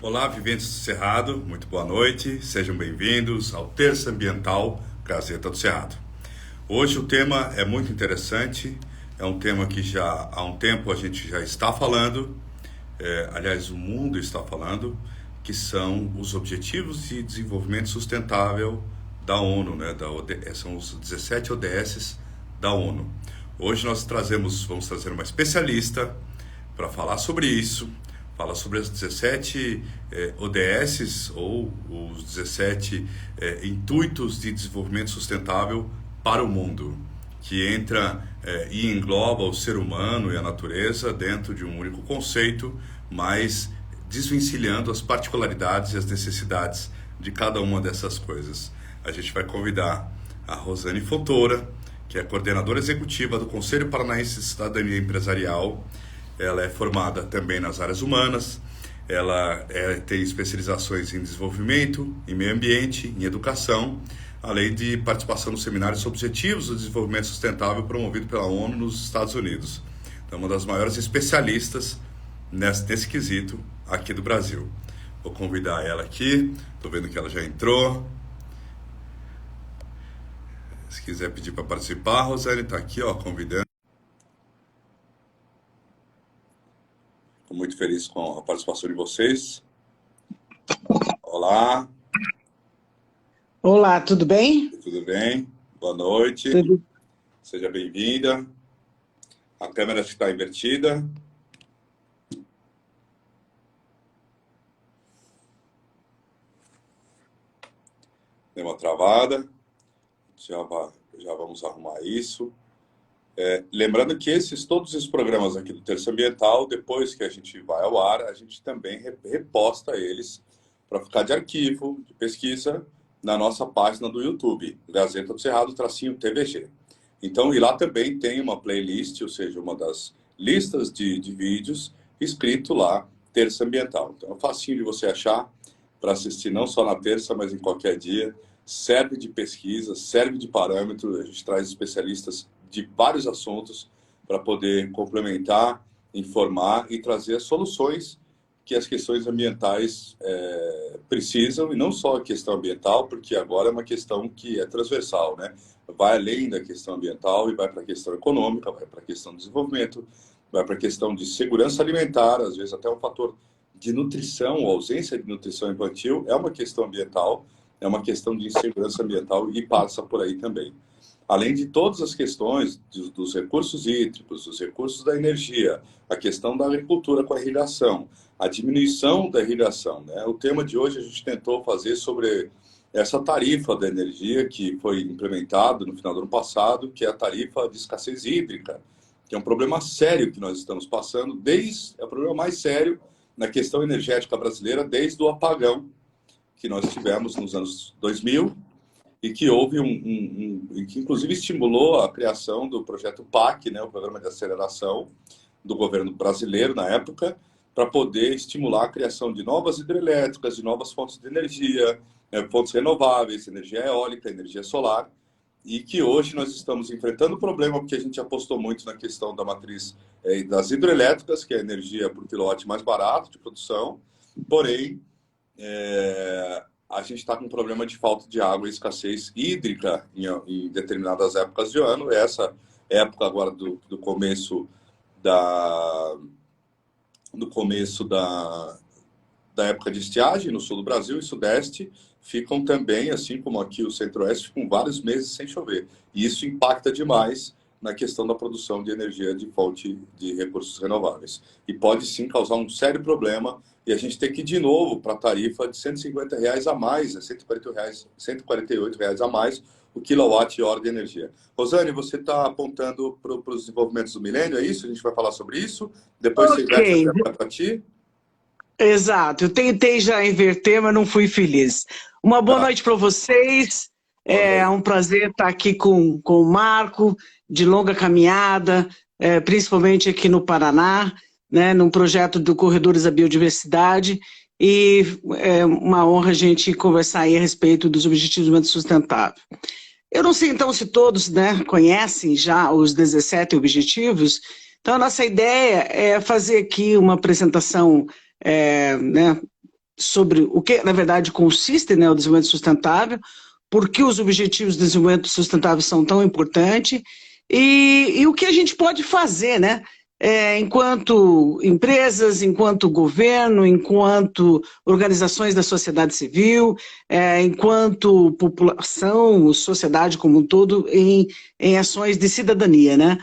Olá, viventes do Cerrado, muito boa noite, sejam bem-vindos ao Terça Ambiental Gazeta do Cerrado. Hoje o tema é muito interessante, é um tema que já há um tempo a gente já está falando, aliás, o mundo está falando, que são os Objetivos de Desenvolvimento Sustentável da ONU, né? São os 17 ODS da ONU. Hoje vamos trazer uma especialista para falar sobre isso, fala sobre as 17 ODS ou os 17 Intuitos de Desenvolvimento Sustentável para o mundo, que entra e engloba o ser humano e a natureza dentro de um único conceito, mas desvencilhando as particularidades e as necessidades de cada uma dessas coisas. A gente vai convidar a Rosane Fontoura, que é coordenadora executiva do Conselho Paranaense de Cidadania Empresarial. Ela é formada também nas áreas humanas, ela tem especializações em desenvolvimento, em meio ambiente, em educação, além de participação nos seminários Objetivos do Desenvolvimento Sustentável promovido pela ONU nos Estados Unidos. Então, uma das maiores especialistas nesse quesito aqui do Brasil. Vou convidar ela aqui, estou vendo que ela já entrou. Se quiser pedir para participar, a Rosane está aqui, convidando. Estou muito feliz com a participação de vocês. Olá. Olá, tudo bem? Tudo bem? Boa noite. Tudo. Seja bem-vinda. A câmera está invertida. Deu uma travada. Já vamos arrumar isso. Lembrando que todos esses programas aqui do Terça Ambiental, depois que a gente vai ao ar, a gente também reposta eles para ficar de arquivo, de pesquisa, na nossa página do YouTube, Gazeta do Cerrado, _TVG. Então, e lá também tem uma playlist, ou seja, uma das listas de vídeos escrito lá, Terça Ambiental. Então, é facinho de você achar para assistir não só na terça, mas em qualquer dia. Serve de pesquisa, serve de parâmetro, a gente traz especialistas de vários assuntos para poder complementar, informar e trazer as soluções que as questões ambientais precisam, e não só a questão ambiental, porque agora é uma questão que é transversal, né? Vai além da questão ambiental e vai para a questão econômica, vai para a questão do desenvolvimento, vai para a questão de segurança alimentar, às vezes até um fator de nutrição, ou ausência de nutrição infantil, é uma questão ambiental, é uma questão de insegurança ambiental e passa por aí também. Além de todas as questões dos recursos hídricos, dos recursos da energia, a questão da agricultura com a irrigação, a diminuição da irrigação, né? O tema de hoje a gente tentou fazer sobre essa tarifa da energia que foi implementada no final do ano passado, que é a tarifa de escassez hídrica, que é um problema sério que nós estamos passando, é o problema mais sério na questão energética brasileira desde o apagão que nós tivemos nos anos 2000, e que houve e que inclusive estimulou a criação do projeto PAC, né, o Programa de Aceleração do governo brasileiro na época, para poder estimular a criação de novas hidrelétricas, de novas fontes de energia, fontes renováveis, energia eólica, energia solar, e que hoje nós estamos enfrentando o problema porque a gente apostou muito na questão da matriz das hidrelétricas, que é a energia por quilowatt mais barato de produção, porém a gente está com um problema de falta de água e escassez hídrica em determinadas épocas de ano. Essa época agora do começo da época de estiagem no sul do Brasil e sudeste ficam também, assim como aqui o centro-oeste, ficam vários meses sem chover. E isso impacta demais na questão da produção de energia de fonte de recursos renováveis. E pode sim causar um sério problema e a gente tem que ir de novo para a tarifa de R$ 150 a mais, né? R$ 148 a mais o quilowatt-hora de energia. Rosane, você está apontando para os desenvolvimentos do milênio, é isso? A gente vai falar sobre isso? Depois você inverte para ti? Exato, eu tentei já inverter, mas não fui feliz. Uma boa noite para vocês. É um prazer estar aqui com o Marco, de longa caminhada, principalmente aqui no Paraná, né, num projeto do Corredores da Biodiversidade, e é uma honra a gente conversar aí a respeito dos Objetivos de Desenvolvimento Sustentável. Eu não sei, então, se todos, né, conhecem já os 17 objetivos. Então, a nossa ideia é fazer aqui uma apresentação né, sobre o que, na verdade, consiste, né, o desenvolvimento sustentável, por que os objetivos de desenvolvimento sustentável são tão importantes e o que a gente pode fazer, né, enquanto empresas, enquanto governo, enquanto organizações da sociedade civil, enquanto população, sociedade como um todo, em ações de cidadania, né?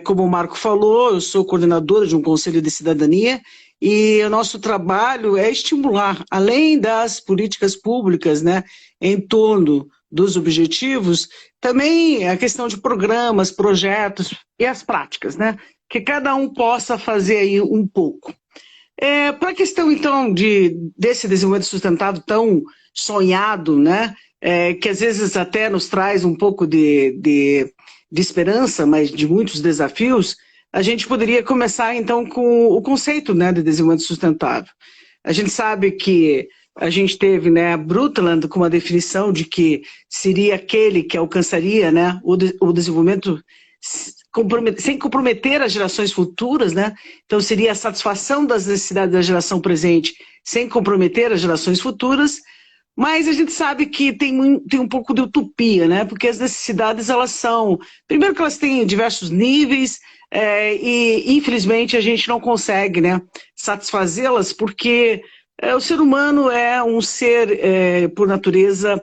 Como o Marco falou, eu sou coordenadora de um conselho de cidadania e o nosso trabalho é estimular, além das políticas públicas, né, em torno dos objetivos, também a questão de programas, projetos e as práticas, né? Que cada um possa fazer aí um pouco. Para a questão, então, desse desenvolvimento sustentável tão sonhado, né? Que às vezes até nos traz um pouco de esperança, mas de muitos desafios, a gente poderia começar, então, com o conceito, né, de desenvolvimento sustentável. A gente sabe que a gente teve, né, Brundtland com uma definição de que seria aquele que alcançaria, né, o desenvolvimento sem comprometer as gerações futuras, né? Então seria a satisfação das necessidades da geração presente sem comprometer as gerações futuras, mas a gente sabe que tem um pouco de utopia, né? Porque as necessidades, elas são, primeiro que elas têm diversos níveis, e infelizmente a gente não consegue, né, satisfazê-las porque o ser humano é um ser, por natureza,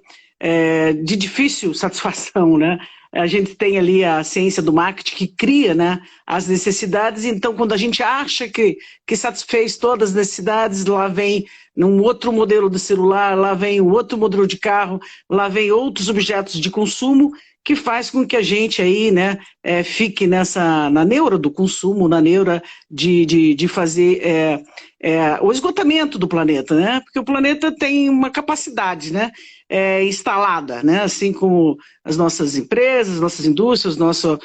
de difícil satisfação, né? A gente tem ali a ciência do marketing que cria, né, as necessidades, então quando a gente acha que satisfez todas as necessidades, lá vem num outro modelo de celular, lá vem um outro modelo de carro, lá vem outros objetos de consumo, que faz com que a gente aí, né, fique na neura do consumo, na neura de fazer o esgotamento do planeta, né? Porque o planeta tem uma capacidade, né, instalada, né? Assim como as nossas empresas, nossas indústrias, nossa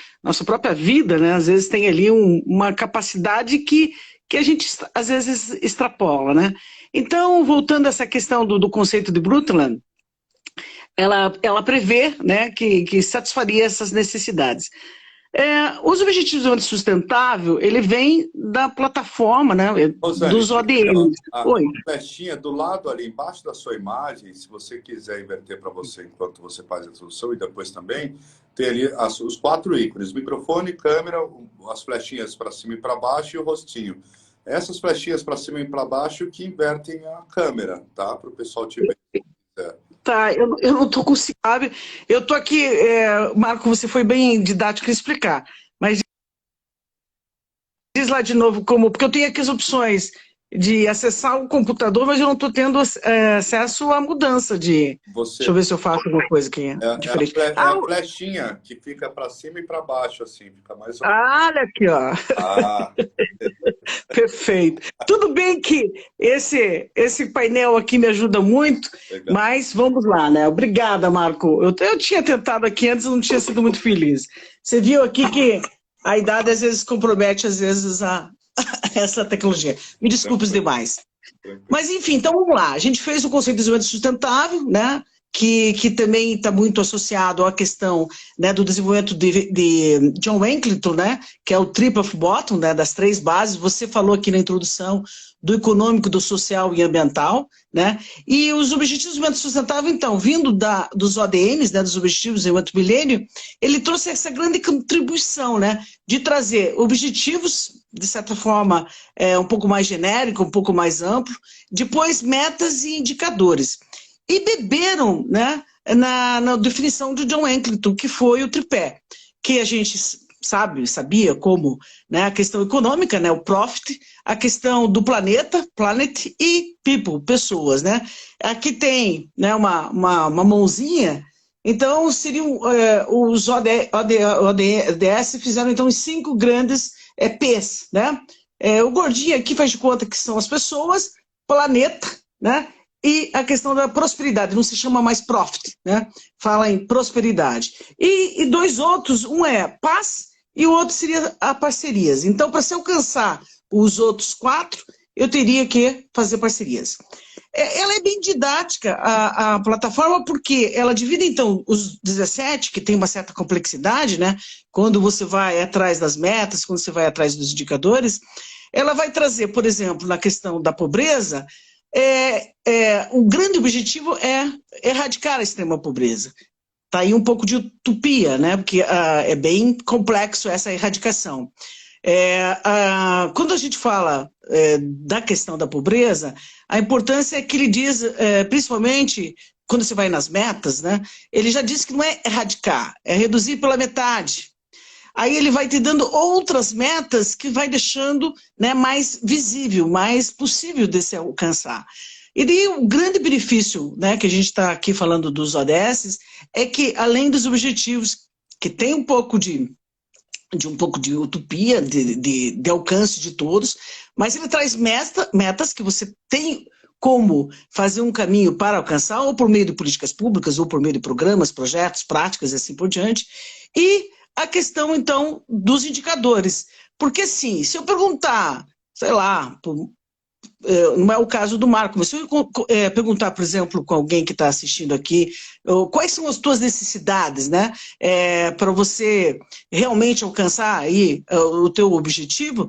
própria vida, né? Às vezes tem ali uma capacidade que a gente às vezes extrapola, né? Então, voltando a essa questão do conceito de Brundtland, ela prevê, né, que satisfaria essas necessidades. Os Objetivos de Desenvolvimento Sustentável, ele vem da plataforma, né, Rosane, dos ODM. a Oi. flechinha do lado ali, embaixo da sua imagem, se você quiser inverter para você enquanto você faz a introdução e depois também, tem ali os 4 ícones, microfone, câmera, as flechinhas para cima e para baixo e o rostinho. Essas flechinhas para cima e para baixo que invertem a câmera, tá? Para o pessoal te ver. Tá, eu não estou conseguindo, sabe? Eu estou aqui, Marco, você foi bem didático em explicar, mas diz lá de novo como, porque eu tenho aqui as opções de acessar o computador, mas eu não estou tendo acesso à mudança de... Deixa eu ver se eu faço alguma coisa aqui diferente. É a flechinha que fica para cima e para baixo, assim, fica mais... olha aqui, ó. Perfeito. Tudo bem que esse painel aqui me ajuda muito, legal. Mas vamos lá, né? Obrigada, Marco. Eu tinha tentado aqui antes, não tinha sido muito feliz. Você viu aqui que a idade às vezes compromete, às vezes, essa tecnologia. Me desculpe os demais. Mas, enfim, então vamos lá. A gente fez o conceito de desenvolvimento sustentável, né? Que também está muito associado à questão, né, do desenvolvimento de John Eccleston, né, que é o triple of bottom, né, das 3 bases. Você falou aqui na introdução do econômico, do social e ambiental, né, e os Objetivos de Desenvolvimento Sustentável, então, vindo dos ODMs, né, dos Objetivos de Desenvolvimento Milênio, ele trouxe essa grande contribuição, né, de trazer objetivos, de certa forma, um pouco mais genérico, um pouco mais amplo, depois metas e indicadores. E beberam, né, na definição de John Eccleston, que foi o tripé, que a gente sabia como, né, a questão econômica, né, o profit, a questão do planeta, planet, e people, pessoas, né. Aqui tem, né, uma mãozinha, então seriam os ODS fizeram então os 5 grandes P's, né. O gordinho aqui faz de conta que são as pessoas, planeta, né, e a questão da prosperidade, não se chama mais profit, né? Fala em prosperidade. E 2 outros, um é paz e o outro seria a parcerias. Então, para se alcançar os outros 4, eu teria que fazer parcerias. Ela é bem didática, a plataforma, porque ela divide, então, os 17, que tem uma certa complexidade, né? Quando você vai atrás das metas, quando você vai atrás dos indicadores, ela vai trazer, por exemplo, na questão da pobreza, o grande objetivo é erradicar a extrema pobreza. Está aí um pouco de utopia, né? Porque é bem complexo essa erradicação. Quando a gente fala da questão da pobreza, a importância é que ele diz, principalmente quando você vai nas metas, né? Ele já disse que não é erradicar, é reduzir pela metade. Aí ele vai te dando outras metas que vai deixando, né, mais visível, mais possível de se alcançar. E daí o grande benefício, né, que a gente está aqui falando dos ODS é que, além dos objetivos, que tem um pouco de utopia, de alcance de todos, mas ele traz metas que você tem como fazer um caminho para alcançar, ou por meio de políticas públicas, ou por meio de programas, projetos, práticas e assim por diante. E a questão, então, dos indicadores. Porque, assim, se eu perguntar, sei lá, não é o caso do Marco, mas se eu perguntar, por exemplo, com alguém que está assistindo aqui, quais são as tuas necessidades, né, para você realmente alcançar aí o teu objetivo,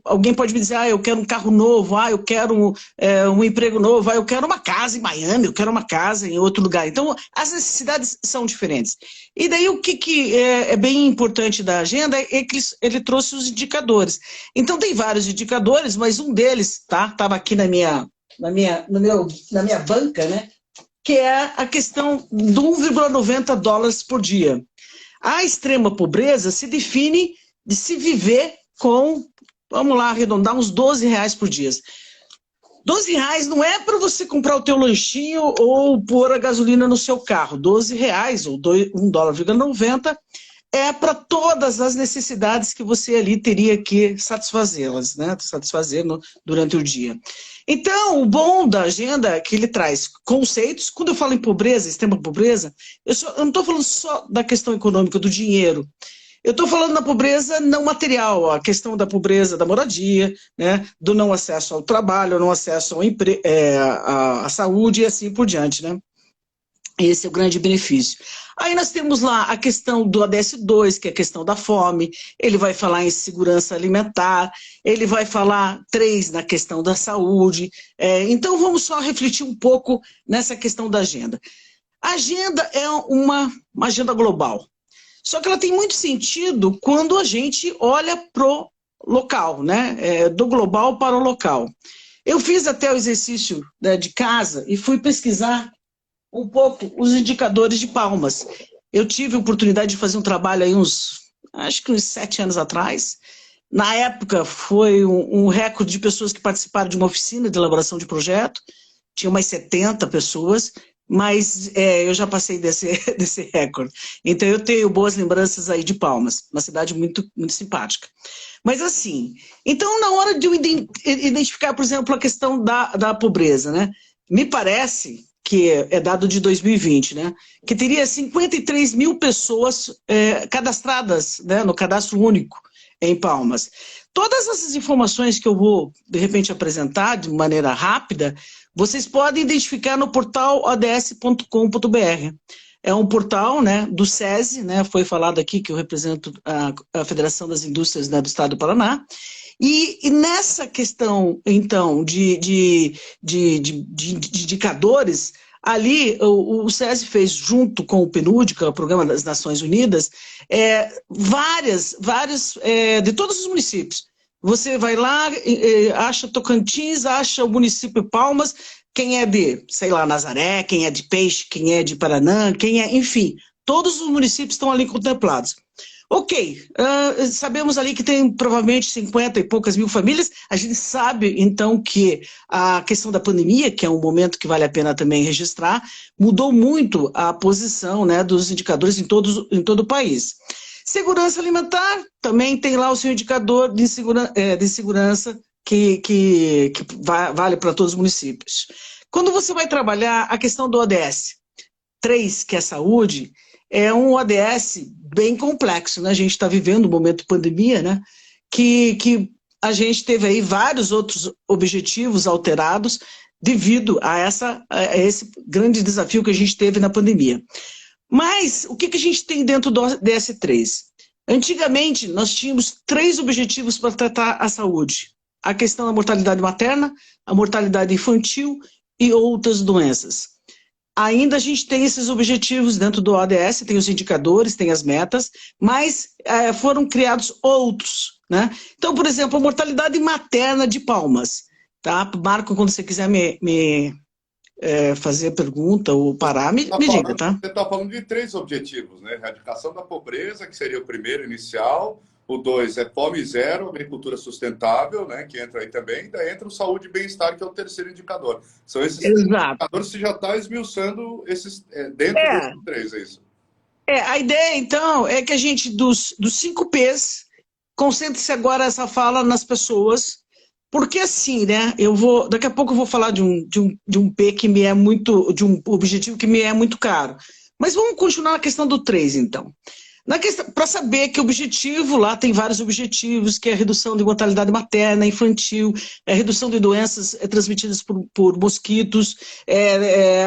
alguém pode me dizer, eu quero um carro novo, eu quero um emprego novo, eu quero uma casa em Miami, eu quero uma casa em outro lugar. Então, as necessidades são diferentes. E daí o que é bem importante da agenda é que ele trouxe os indicadores. Então, tem vários indicadores, mas um deles, estava aqui na minha banca, né, que é a questão do 1,90 dólares por dia. A extrema pobreza se define de se viver com, vamos lá, arredondar, uns R$12 por dia. R$12 não é para você comprar o teu lanchinho ou pôr a gasolina no seu carro. R$12 ou $1,90 é para todas as necessidades que você ali teria que satisfazê-las, né? Durante o dia. Então, o bom da agenda é que ele traz conceitos. Quando eu falo em pobreza, extrema pobreza, eu não estou falando só da questão econômica, do dinheiro. Eu estou falando da pobreza não material, a questão da pobreza da moradia, né, do não acesso ao trabalho, não acesso à saúde e assim por diante, né? Esse é o grande benefício. Aí nós temos lá a questão do ODS 2, que é a questão da fome, ele vai falar em segurança alimentar, ele vai falar 3 na questão da saúde. Então vamos só refletir um pouco nessa questão da agenda. A agenda é uma agenda global. Só que ela tem muito sentido quando a gente olha para o local, né? Do global para o local. Eu fiz até o exercício, né, de casa e fui pesquisar um pouco os indicadores de Palmas. Eu tive a oportunidade de fazer um trabalho aí acho que uns 7 anos atrás. Na época foi um recorde de pessoas que participaram de uma oficina de elaboração de projeto. Tinha umas 70 pessoas. Mas eu já passei desse recorde. Então eu tenho boas lembranças aí de Palmas, uma cidade muito, muito simpática. Mas assim, então na hora de eu identificar, por exemplo, a questão da pobreza, né? Me parece que é dado de 2020, né? Que teria 53 mil pessoas cadastradas, né, no cadastro único em Palmas. Todas essas informações que eu vou, de repente, apresentar de maneira rápida, vocês podem identificar no portal ods.com.br. É um portal, né, do SESI, né, foi falado aqui que eu represento a Federação das Indústrias, né, do Estado do Paraná. E nessa questão, então, de indicadores, ali o SESI fez, junto com o PNUD, que é o Programa das Nações Unidas, vários de todos os municípios. Você vai lá, acha Tocantins, acha o município Palmas, quem é de, sei lá, Nazaré, quem é de Peixe, quem é de Paranã, enfim, todos os municípios estão ali contemplados. Ok, sabemos ali que tem provavelmente 50 e poucas mil famílias, a gente sabe então que a questão da pandemia, que é um momento que vale a pena também registrar, mudou muito a posição, né, dos indicadores em todo o país. Segurança alimentar, também tem lá o seu indicador de segurança que vale para todos os municípios. Quando você vai trabalhar a questão do ODS 3, que é saúde, é um ODS bem complexo, né? A gente está vivendo um momento de pandemia, né? Que a gente teve aí vários outros objetivos alterados devido a esse grande desafio que a gente teve na pandemia. Mas o que a gente tem dentro do ODS 3? Antigamente, nós tínhamos 3 objetivos para tratar a saúde. a questão da mortalidade materna, a mortalidade infantil e outras doenças. Ainda a gente tem esses objetivos dentro do ODS, tem os indicadores, tem as metas, mas foram criados outros, né? Então, por exemplo, a mortalidade materna de Palmas, tá? Marco, quando você quiser me fazer pergunta ou parar, me diga, tá? Você está falando de 3 objetivos, né? Erradicação da pobreza, que seria o primeiro inicial. O 2 é fome zero, agricultura sustentável, né? Que entra aí também. Daí entra o saúde e bem-estar, que é o terceiro indicador. São esses 3 indicadores que você já está esmiuçando esses, dentro desses 3, é isso? A ideia, então, é que a gente, dos 5 P's, concentre-se agora essa fala nas pessoas, porque assim, né, daqui a pouco eu vou falar de um P que me é muito, de um objetivo que me é muito caro. Mas vamos continuar na questão do 3, então. Para saber que o objetivo, lá tem vários objetivos, que é a redução de mortalidade materna, infantil, a redução de doenças transmitidas por mosquitos,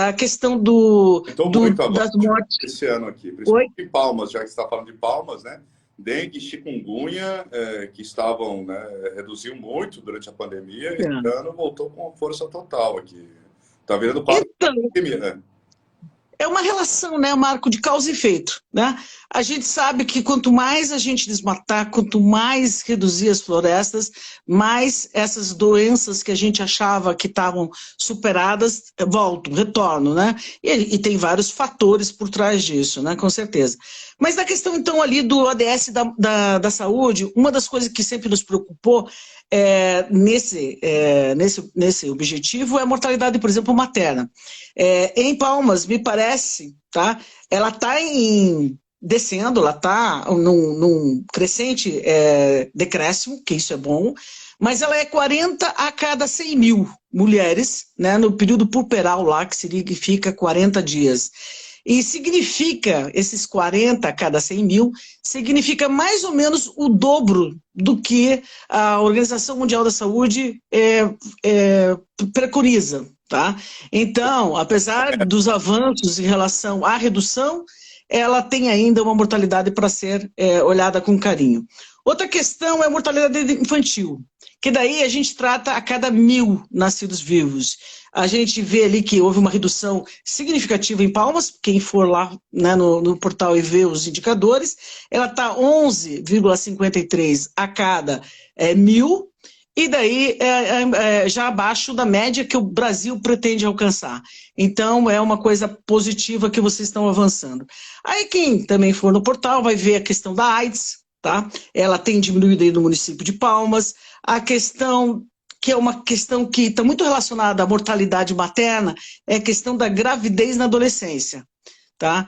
a questão das mortes. Esse ano aqui, principalmente em Palmas, já que você está falando de Palmas, né? Dengue, chikungunya, que estavam, né, reduziu muito durante a pandemia, esse ano voltou com força total aqui. Está virando quase pandemia, né? É uma relação, né, Marco, de causa e efeito, né? A gente sabe que quanto mais a gente desmatar, quanto mais reduzir as florestas, mais essas doenças que a gente achava que estavam superadas voltam, retornam, né? E tem vários fatores por trás disso, né, com certeza. Mas na questão, então, ali do ODS da saúde, uma das coisas que sempre nos preocupou nesse objetivo é a mortalidade, por exemplo, materna. Em Palmas, me parece, tá? Ela está descendo, ela está num crescente decréscimo, que isso é bom, mas ela é 40 a cada 100 mil mulheres, né, no período puerperal lá, que significa 40 dias. E significa, esses 40 a cada 100 mil, significa mais ou menos o dobro do que a Organização Mundial da Saúde preconiza. Tá? Então, apesar dos avanços em relação à redução, ela tem ainda uma mortalidade para ser olhada com carinho. Outra questão é a mortalidade infantil, que daí a gente trata a cada 1000 nascidos vivos. A gente vê ali que houve uma redução significativa em Palmas, quem for lá, né, no portal e vê os indicadores, ela está 11,53 a cada 1000, e daí já abaixo da média que o Brasil pretende alcançar. Então, é uma coisa positiva que vocês estão avançando. Aí, quem também for no portal vai ver a questão da AIDS, tá? Ela tem diminuído aí no município de Palmas. A questão, que é uma questão que está muito relacionada à mortalidade materna, é a questão da gravidez na adolescência. Tá?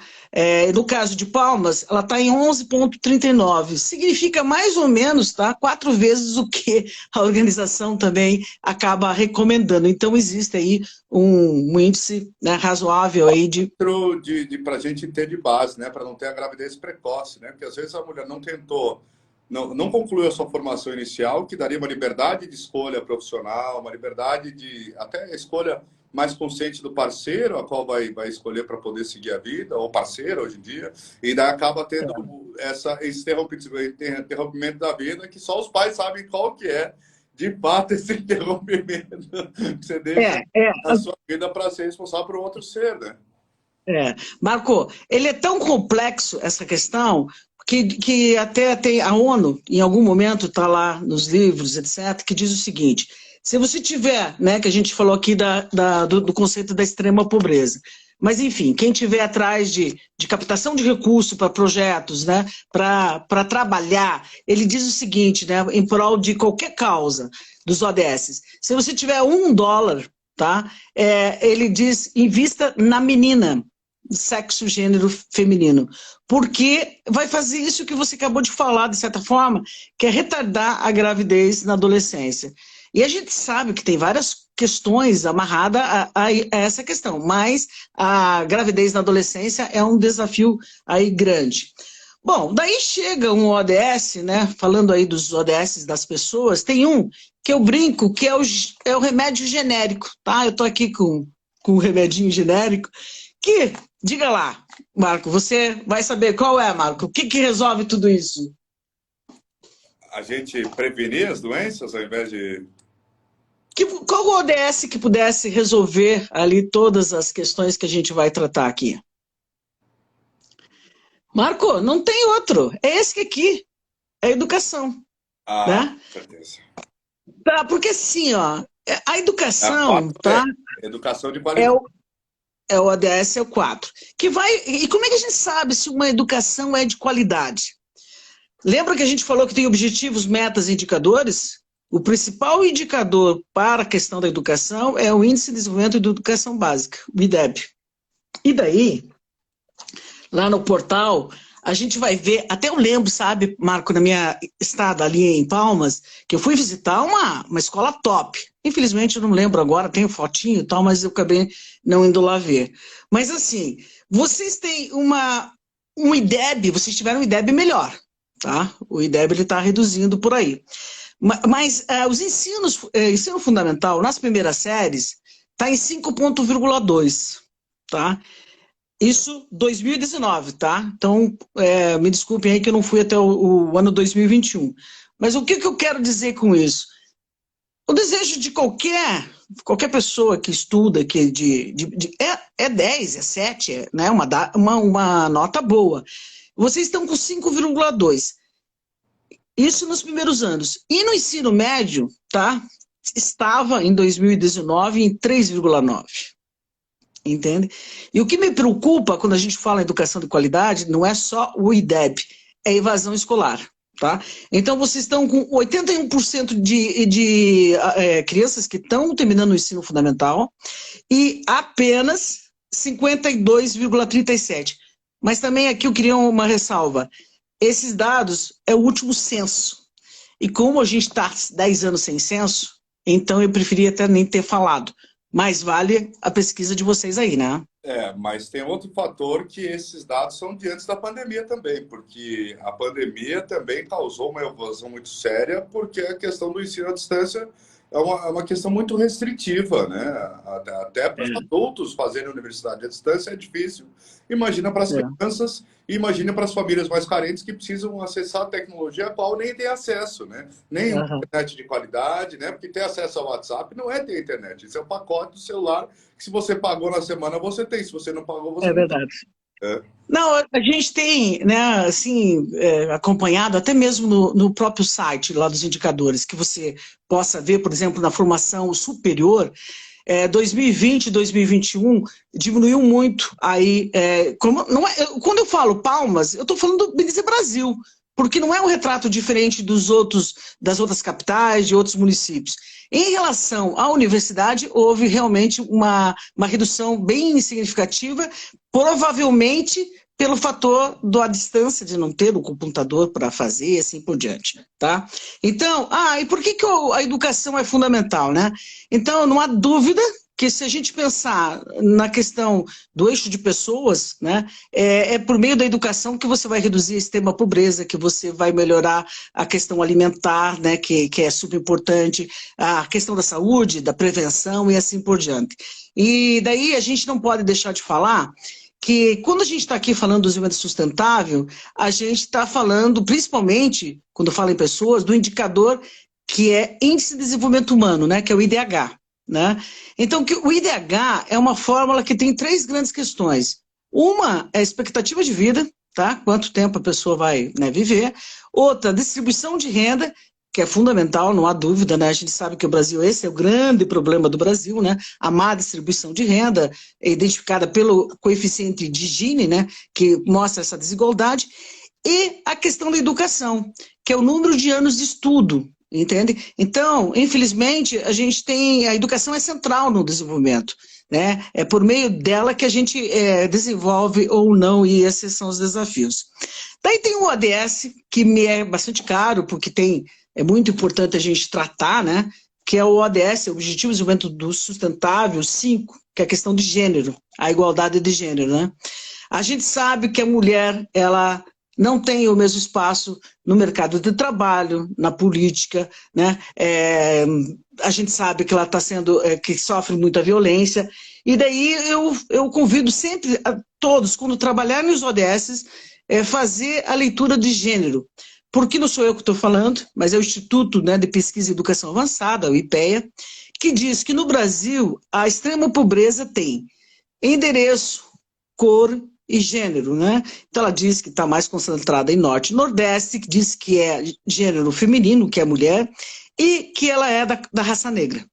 No caso de Palmas, ela está em 11,39, significa mais ou menos, tá, 4 vezes o que a organização também acaba recomendando. Então existe aí um índice, né, razoável aí para a gente ter de base, né, para não ter a gravidez precoce, né, porque às vezes a mulher não tentou, não concluiu a sua formação inicial, que daria uma liberdade de escolha profissional, uma liberdade de até escolha mais consciente do parceiro, a qual vai escolher para poder seguir a vida, ou parceiro hoje em dia, e daí acaba tendo esse interrompimento da vida, que só os pais sabem qual que é, de fato, esse interrompimento. Você deixa a sua vida para ser responsável por outro ser, né? Marco, ele é tão complexo, essa questão, que até tem a ONU, em algum momento, está lá nos livros, etc., que diz o seguinte: se você tiver, né, que a gente falou aqui do conceito da extrema pobreza, mas enfim, quem tiver atrás de captação de recursos para projetos, né, para trabalhar, ele diz o seguinte, né, em prol de qualquer causa dos ODS, se você tiver $1, tá, ele diz, invista na menina, sexo, gênero feminino, porque vai fazer isso que você acabou de falar, de certa forma, que é retardar a gravidez na adolescência. E a gente sabe que tem várias questões amarradas a essa questão, mas a gravidez na adolescência é um desafio aí grande. Bom, daí chega um ODS, né, falando aí dos ODS das pessoas, tem um que eu brinco, que é o remédio genérico, tá? Eu tô aqui com o remedinho genérico, que, diga lá, Marco, você vai saber qual é, Marco, o que resolve tudo isso? A gente prevenir as doenças ao invés de Qual o ODS que pudesse resolver ali todas as questões que a gente vai tratar aqui? Marco, não tem outro. É esse aqui, é a educação, Ah, né? com certeza. Tá, porque assim, ó, a É a educação, tá? 4P, educação de É qualidade. o, é o ODS, é o 4. Que vai, e como é que a gente sabe se uma educação é de qualidade? Lembra que a gente falou que tem objetivos, metas e indicadores? O principal indicador para a questão da educação é o Índice de Desenvolvimento de Educação Básica, o IDEB. E daí, lá no portal, a gente vai ver, até eu lembro, sabe, Marco, na minha estada ali em Palmas, que eu fui visitar uma escola top. Infelizmente eu não lembro agora, tenho fotinho e tal, mas eu acabei não indo lá ver. Mas assim, vocês têm um IDEB, vocês tiveram um IDEB melhor, tá? O IDEB ele está reduzindo por aí. Mas os ensino fundamental, nas primeiras séries, está em 5,2, tá? Isso 2019, tá? Então, me desculpem aí que eu não fui até o ano 2021. Mas o que eu quero dizer com isso? O desejo de qualquer pessoa que estuda, que é 10, é 7, né? Uma nota boa. Vocês estão com 5,2. Isso nos primeiros anos. E no ensino médio, tá? Estava em 2019 em 3,9. Entende? E o que me preocupa quando a gente fala em educação de qualidade não é só o IDEB, é a evasão escolar. Tá? Então, vocês estão com 81% de crianças que estão terminando o ensino fundamental e apenas 52,37%. Mas também aqui eu queria uma ressalva. Esses dados é o último censo. E como a gente está 10 anos sem censo, então eu preferia até nem ter falado. Mas vale a pesquisa de vocês aí, né? Mas tem outro fator que esses dados são de antes da pandemia também, porque a pandemia também causou uma evasão muito séria, porque a questão do ensino à distância é uma questão muito restritiva, né? Até para os adultos fazerem universidade à distância é difícil. Imagina para as crianças e imagina para as famílias mais carentes que precisam acessar a tecnologia a qual nem tem acesso, né? Nem uma internet de qualidade, né? Porque ter acesso ao WhatsApp não é ter internet, isso é um pacote do celular que se você pagou na semana você tem, se você não pagou você É não tem. verdade. Não, a gente tem, né, assim, acompanhado até mesmo no próprio site lá dos indicadores, que você possa ver, por exemplo, na formação superior, 2020 e 2021 diminuiu muito. Aí, quando eu falo Palmas, eu estou falando do Belize Brasil, porque não é um retrato diferente das outras capitais, de outros municípios. Em relação à universidade, houve realmente uma redução bem significativa, provavelmente pelo fator da distância de não ter o computador para fazer e assim por diante, tá? Então, e por que a educação é fundamental, né? Então, não há dúvida que se a gente pensar na questão do eixo de pessoas, né, é por meio da educação que você vai reduzir a extrema pobreza, que você vai melhorar a questão alimentar, né, que é super importante, a questão da saúde, da prevenção e assim por diante. E daí a gente não pode deixar de falar que quando a gente está aqui falando do desenvolvimento sustentável, a gente está falando, principalmente, quando fala em pessoas, do indicador que é Índice de Desenvolvimento Humano, né, que é o IDH. Né? Então, o IDH é uma fórmula que tem 3 grandes questões. Uma é a expectativa de vida, tá? Quanto tempo a pessoa vai, né, viver. Outra, distribuição de renda, que é fundamental, não há dúvida, né? A gente sabe que o Brasil, esse é o grande problema do Brasil, né? A má distribuição de renda é identificada pelo coeficiente de Gini, né? Que mostra essa desigualdade. E a questão da educação, que é o número de anos de estudo. Entende? Então, infelizmente, a educação é central no desenvolvimento, né? É por meio dela que a gente desenvolve ou não, e esses são os desafios. Daí tem o ODS, que me é bastante caro, porque é muito importante a gente tratar, né? Que é o ODS, o Objetivo de Desenvolvimento Sustentável 5, que é a questão de gênero, a igualdade de gênero, né? A gente sabe que a mulher, ela não tem o mesmo espaço no mercado de trabalho, na política, né? A gente sabe que ela está que sofre muita violência, e daí eu convido sempre a todos, quando trabalharem nos ODS, fazer a leitura de gênero, porque não sou eu que estou falando, mas é o Instituto, né, de Pesquisa e Educação Avançada, o IPEA, que diz que no Brasil a extrema pobreza tem endereço, cor e gênero, né? Então ela diz que está mais concentrada em Norte e Nordeste, que diz que é gênero feminino, que é mulher, e que ela é da raça negra.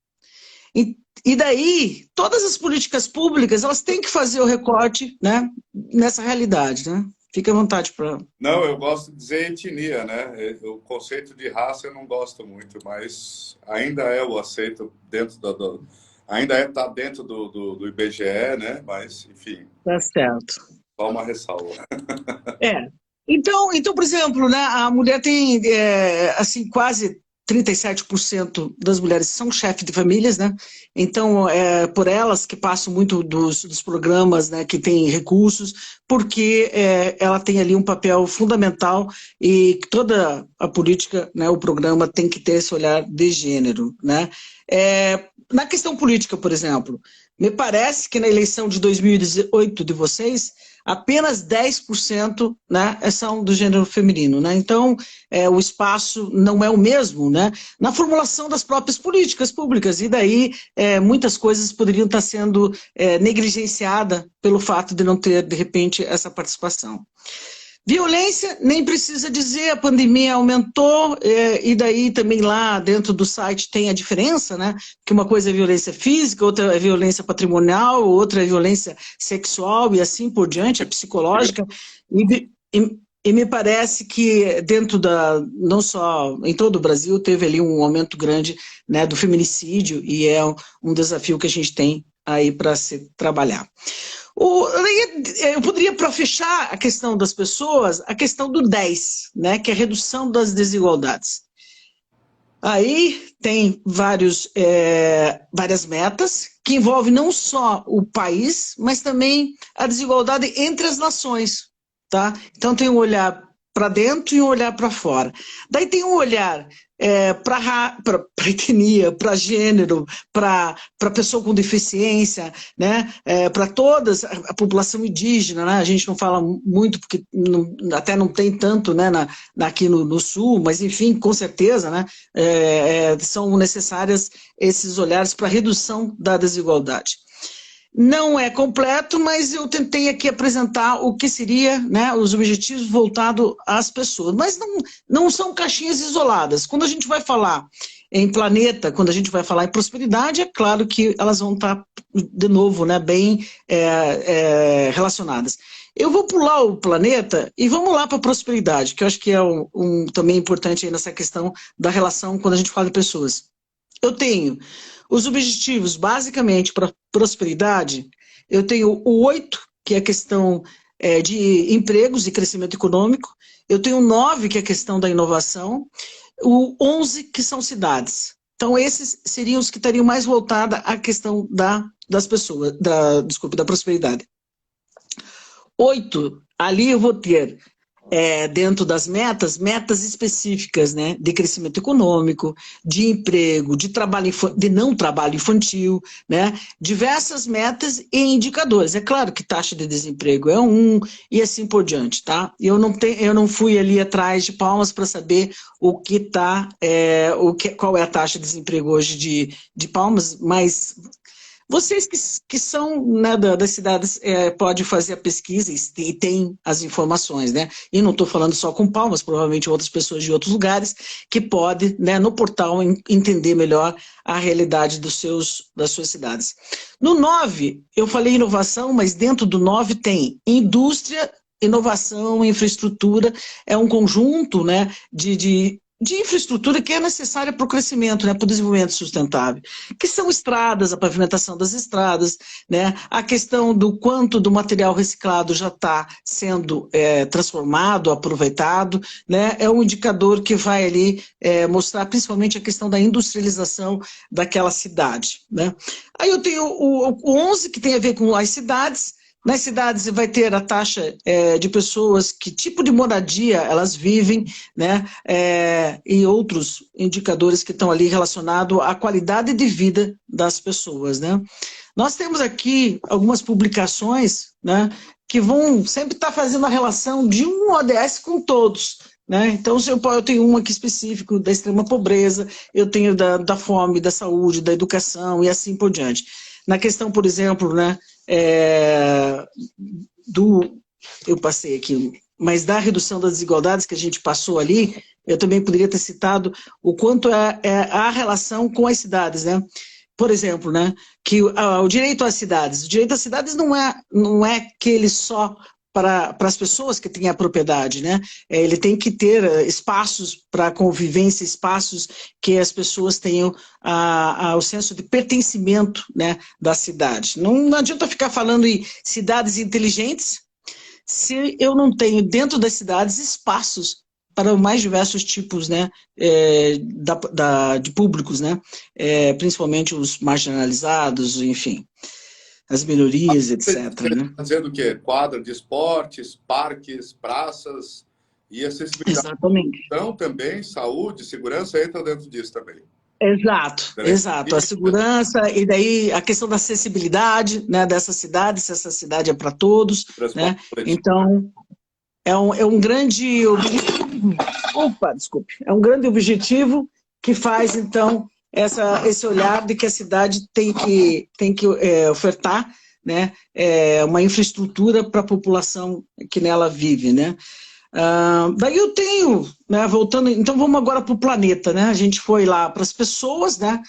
E daí, todas as políticas públicas, elas têm que fazer o recorte, né, nessa realidade, né? Fique à vontade para... Não, eu gosto de dizer etnia, né? O conceito de raça eu não gosto muito, mas ainda eu aceito dentro ainda está dentro do IBGE, né? Mas, enfim, Tá certo. só uma ressalva. É. Então, por exemplo, né, a mulher tem, assim, quase 37% das mulheres são chefes de famílias, né? Então, por elas que passam muito dos programas, né, que têm recursos, porque ela tem ali um papel fundamental e toda a política, né, o programa tem que ter esse olhar de gênero, né? Na questão política, por exemplo, me parece que na eleição de 2018 de vocês, apenas 10%, né, são do gênero feminino, né? Então, o espaço não é o mesmo, né, na formulação das próprias políticas públicas, e daí muitas coisas poderiam estar sendo negligenciadas pelo fato de não ter, de repente, essa participação. Violência, nem precisa dizer, a pandemia aumentou, e daí também lá dentro do site tem a diferença, né? Que uma coisa é violência física, outra é violência patrimonial, outra é violência sexual e assim por diante, a psicológica. E me parece que dentro não só em todo o Brasil, teve ali um aumento grande, né, do feminicídio, e é um desafio que a gente tem aí para se trabalhar. Eu poderia, para fechar a questão das pessoas, a questão do 10, né, que é a redução das desigualdades. Aí tem várias metas, que envolvem não só o país, mas também a desigualdade entre as nações. Tá? Então tem um olhar para dentro e um olhar para fora. Daí tem um olhar para etnia, para gênero, para pessoa com deficiência, né? Para toda a população indígena, né? A gente não fala muito, porque até não tem tanto, né, aqui no Sul, mas enfim, com certeza, né, são necessários esses olhares para redução da desigualdade. Não é completo, mas eu tentei aqui apresentar o que seria, né, os objetivos voltados às pessoas. Mas não são caixinhas isoladas. Quando a gente vai falar em planeta, quando a gente vai falar em prosperidade, é claro que elas vão estar, de novo, né, bem relacionadas. Eu vou pular o planeta e vamos lá para a prosperidade, que eu acho que é também importante aí nessa questão da relação quando a gente fala de pessoas. Eu tenho os objetivos, basicamente, para prosperidade, eu tenho o 8, que é a questão de empregos e crescimento econômico, eu tenho o 9, que é a questão da inovação, o 11, que são cidades. Então, esses seriam os que estariam mais voltados à questão das pessoas, da prosperidade. 8, ali eu vou ter... dentro das metas específicas, né, de crescimento econômico, de emprego, de não trabalho infantil, né, diversas metas e indicadores. É claro que taxa de desemprego é um, e assim por diante, tá? Eu não fui ali atrás de palmas para saber qual é a taxa de desemprego hoje de palmas, mas... Vocês que são, né, das cidades podem fazer a pesquisa e tem as informações, né? E não estou falando só com Palmas, provavelmente outras pessoas de outros lugares que podem, né, no portal, entender melhor a realidade das suas cidades. No 9, eu falei inovação, mas dentro do 9 tem indústria, inovação, infraestrutura, é um conjunto, né, de infraestrutura que é necessária para o crescimento, né, para o desenvolvimento sustentável, que são estradas, a pavimentação das estradas, né, a questão do quanto do material reciclado já está sendo transformado, aproveitado, né, é um indicador que vai ali mostrar principalmente a questão da industrialização daquela cidade, né. Aí eu tenho o 11, que tem a ver com as cidades. Nas cidades vai ter a taxa de pessoas, que tipo de moradia elas vivem, né, e outros indicadores que estão ali relacionados à qualidade de vida das pessoas, né. Nós temos aqui algumas publicações, né, que vão sempre estar fazendo a relação de um ODS com todos, né? Então, eu tenho um aqui específico da extrema pobreza, eu tenho da fome, da saúde, da educação e assim por diante. Na questão, por exemplo, né, eu passei aqui, mas da redução das desigualdades que a gente passou ali, eu também poderia ter citado o quanto é a relação com as cidades, né? Por exemplo, né, que o direito às cidades não é aquele só para as pessoas que têm a propriedade, né? Ele tem que ter espaços para convivência, espaços que as pessoas tenham o senso de pertencimento, né, da cidade. Não adianta ficar falando em cidades inteligentes se eu não tenho dentro das cidades espaços para os mais diversos tipos, né, de públicos, né, principalmente os marginalizados, enfim, as minorias, Você etc. Né? está dizendo o quê? Quadra de esportes, parques, praças e acessibilidade. Exatamente. Então, também, saúde, segurança entra dentro disso também. Exato, exato. A Eletricista, segurança e daí a questão da acessibilidade, né, dessa cidade, se essa cidade é para todos, transporte né? coletivo. Então, é um grande objetivo. Opa, desculpe. É um grande objetivo que faz, então, esse olhar de que a cidade tem que ofertar, né, uma infraestrutura para a população que nela vive, né? Daí eu tenho, né, voltando, então vamos agora para o planeta, né? A gente foi lá para as pessoas, né?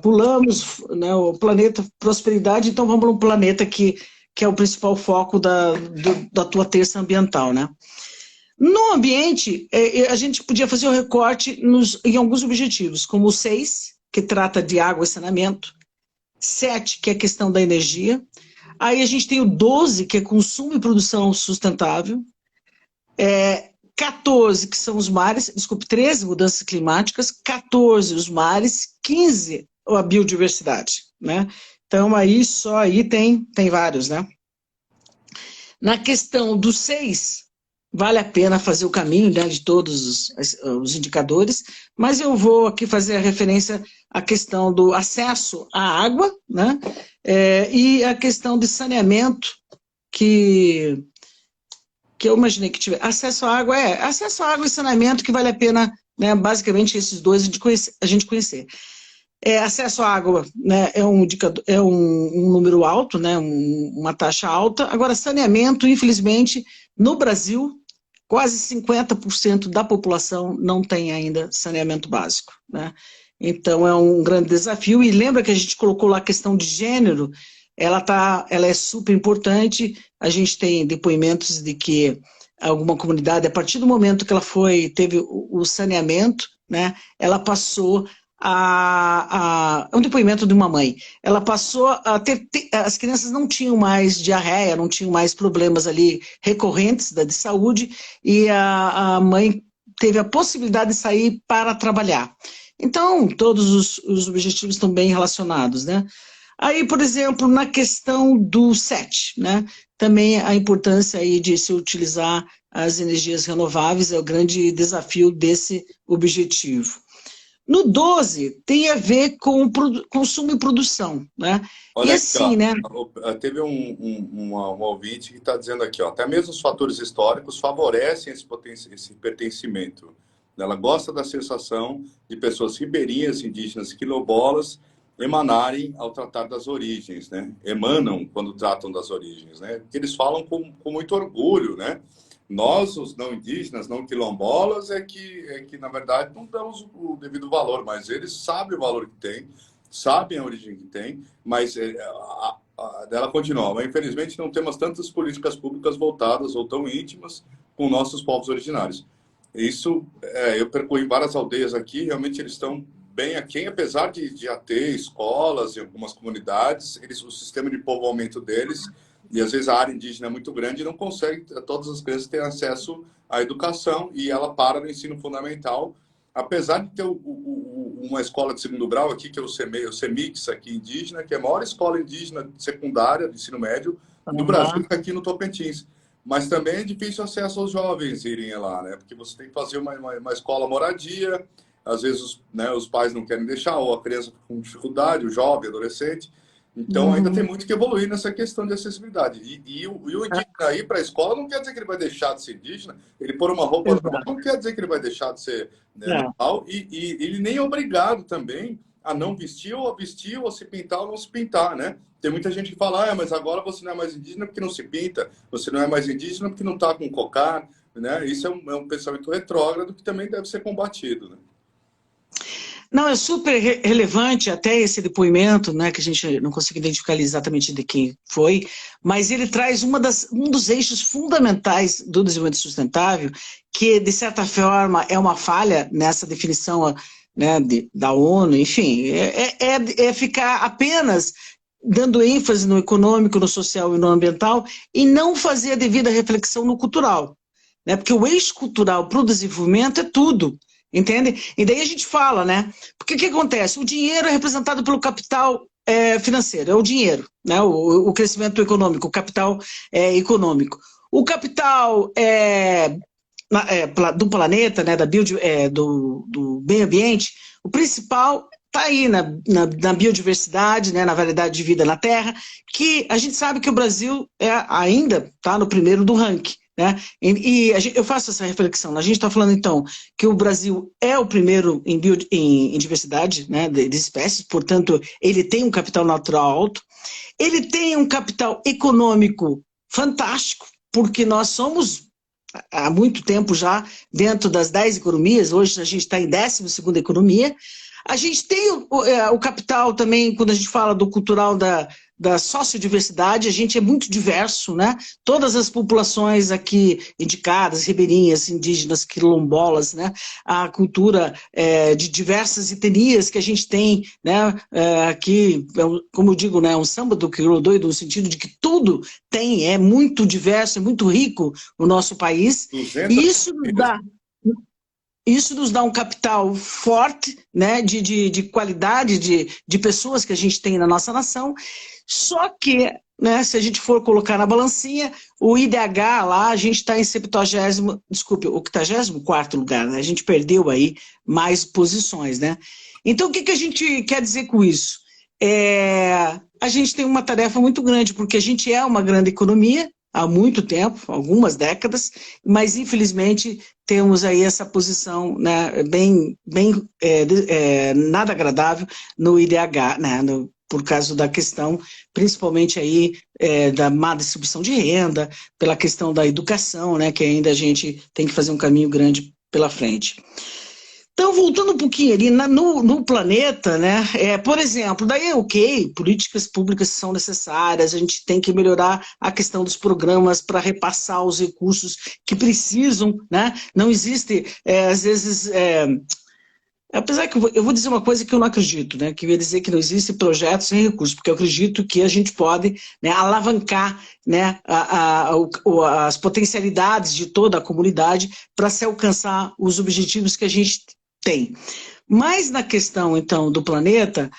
Pulamos, né, o planeta prosperidade, então vamos para um planeta que é o principal foco da tua terça ambiental, né? No ambiente, a gente podia fazer o recorte em alguns objetivos, como o 6, que trata de água e saneamento, 7, que é a questão da energia, aí a gente tem o 12, que é consumo e produção sustentável, 14, que são os mares, desculpe, 13, mudanças climáticas, 14, os mares, 15, a biodiversidade, né? Então, aí só aí tem vários, né? Na questão do 6, vale a pena fazer o caminho, né, de todos os indicadores, mas eu vou aqui fazer a referência à questão do acesso à água, né? E a questão de saneamento, que eu imaginei que tiver. Acesso à água e saneamento que vale a pena, né, basicamente esses dois a gente conhecer. Acesso à água, né, é um número alto, né, uma taxa alta. Agora, saneamento, infelizmente, no Brasil, quase 50% da população não tem ainda saneamento básico, né? Então, é um grande desafio. E lembra que a gente colocou lá a questão de gênero, ela é super importante. A gente tem depoimentos de que alguma comunidade, a partir do momento que ela teve o saneamento, né, ela passou um depoimento de uma mãe. Ela passou a as crianças não tinham mais diarreia, não tinham mais problemas ali recorrentes de saúde, e a mãe teve a possibilidade de sair para trabalhar. Então, todos os objetivos estão bem relacionados, né? Aí, por exemplo, na questão do 7, né? Também a importância aí de se utilizar as energias renováveis é o grande desafio desse objetivo. No 12, tem a ver com consumo e produção, né? E Olha aqui, assim, ó, né? teve um ouvinte que está dizendo aqui, ó, até mesmo os fatores históricos favorecem esse pertencimento. Ela gosta da sensação de pessoas ribeirinhas, indígenas, quilombolas, emanarem ao tratar das origens, né? Emanam quando tratam das origens, né? Que eles falam com muito orgulho, né? Nós, os não indígenas, não quilombolas, na verdade, não damos o devido valor, mas eles sabem o valor que tem, sabem a origem que tem, mas ela continua. Mas, infelizmente, não temos tantas políticas públicas voltadas ou tão íntimas com nossos povos originários. Isso, eu percorri várias aldeias aqui, realmente eles estão bem aquém, apesar de já ter escolas em algumas comunidades, o sistema de povoamento deles, e às vezes a área indígena é muito grande e não consegue todas as crianças terem acesso à educação, e ela para no ensino fundamental, apesar de ter uma escola de segundo grau aqui, que é o CEMIX aqui indígena, que é a maior escola indígena secundária de ensino médio do Brasil, aqui no Tocantins. Mas também é difícil acesso aos jovens irem lá, né? Porque você tem que fazer uma escola moradia, às vezes os pais não querem deixar, ou a criança com dificuldade, o jovem, adolescente. Então, ainda tem muito que evoluir nessa questão de acessibilidade. O indígena ir para a escola não quer dizer que ele vai deixar de ser indígena. Ele pôr uma roupa normal Exato. não quer dizer que ele vai deixar de ser, né, É. normal. E ele nem é obrigado também a não vestir, ou se pintar ou não se pintar, né? Tem muita gente que fala, mas agora você não é mais indígena porque não se pinta. Você não é mais indígena porque não está com cocar, né? Isso é um pensamento retrógrado que também deve ser combatido, né? Não, é super relevante até esse depoimento, né, que a gente não consegue identificar exatamente de quem foi, mas ele traz um dos eixos fundamentais do desenvolvimento sustentável, que, de certa forma, é uma falha nessa definição, né, da ONU, enfim, é ficar apenas dando ênfase no econômico, no social e no ambiental, e não fazer a devida reflexão no cultural, né, porque o eixo cultural para o desenvolvimento é tudo. Entende? E daí a gente fala, né? Porque o que acontece? O dinheiro é representado pelo capital financeiro, é o dinheiro, né? O crescimento econômico, o capital econômico. O capital do planeta, né? Do meio ambiente, o principal está aí na biodiversidade, né? Na variedade de vida na Terra, que a gente sabe que o Brasil ainda está no primeiro do ranking. Né? Eu faço essa reflexão. A gente está falando, então, que o Brasil é o primeiro em diversidade, né, de espécies, portanto, ele tem um capital natural alto, ele tem um capital econômico fantástico, porque nós somos, há muito tempo já, dentro das 10 economias, hoje a gente está em 12ª economia. A gente tem o capital também, quando a gente fala do cultural da sociodiversidade, a gente é muito diverso, né? Todas as populações aqui indicadas, ribeirinhas, indígenas, quilombolas, né? A cultura de diversas etnias que a gente tem, né? Aqui, como eu digo, né? Um samba do crioulo doido, no sentido de que tudo é muito diverso, é muito rico no nosso país. 200 E isso nos dá um capital forte, né, de qualidade, de pessoas que a gente tem na nossa nação, só que, né, se a gente for colocar na balancinha, o IDH lá, a gente está em 84º lugar, né? A gente perdeu aí mais posições, né? Então, o que a gente quer dizer com isso? A gente tem uma tarefa muito grande, porque a gente é uma grande economia, há muito tempo, algumas décadas, mas infelizmente temos aí essa posição, né, bem nada agradável no IDH, né, por causa da questão, principalmente aí da má distribuição de renda, pela questão da educação, né, que ainda a gente tem que fazer um caminho grande pela frente. Então, voltando um pouquinho ali no planeta, né? Por exemplo, daí políticas públicas são necessárias, a gente tem que melhorar a questão dos programas para repassar os recursos que precisam, né? Não existe, às vezes, apesar que eu vou dizer uma coisa que eu não acredito, né? Que eu ia dizer que não existe projeto sem recursos, porque eu acredito que a gente pode, né, alavancar, né, as potencialidades de toda a comunidade para se alcançar os objetivos que a gente tem. Mas na questão, então, do planeta,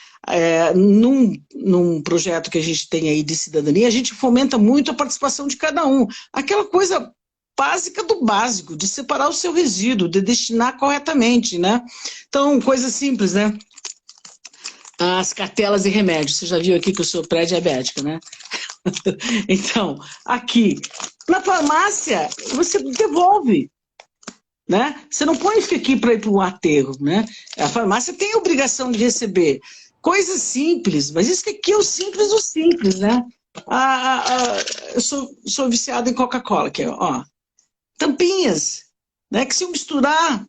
num projeto que a gente tem aí de cidadania, a gente fomenta muito a participação de cada um. Aquela coisa básica do básico, de separar o seu resíduo, de destinar corretamente, né? Então, coisa simples, né? As cartelas de remédio. Você já viu aqui que eu sou pré-diabética, né? Então, aqui, na farmácia, você devolve. Né? Você não põe isso aqui para ir para um aterro, né? A farmácia tem a obrigação de receber coisas simples, mas isso aqui é o simples do simples, né? Eu sou viciado em Coca-Cola, que ó, tampinhas, né? Que se eu misturar,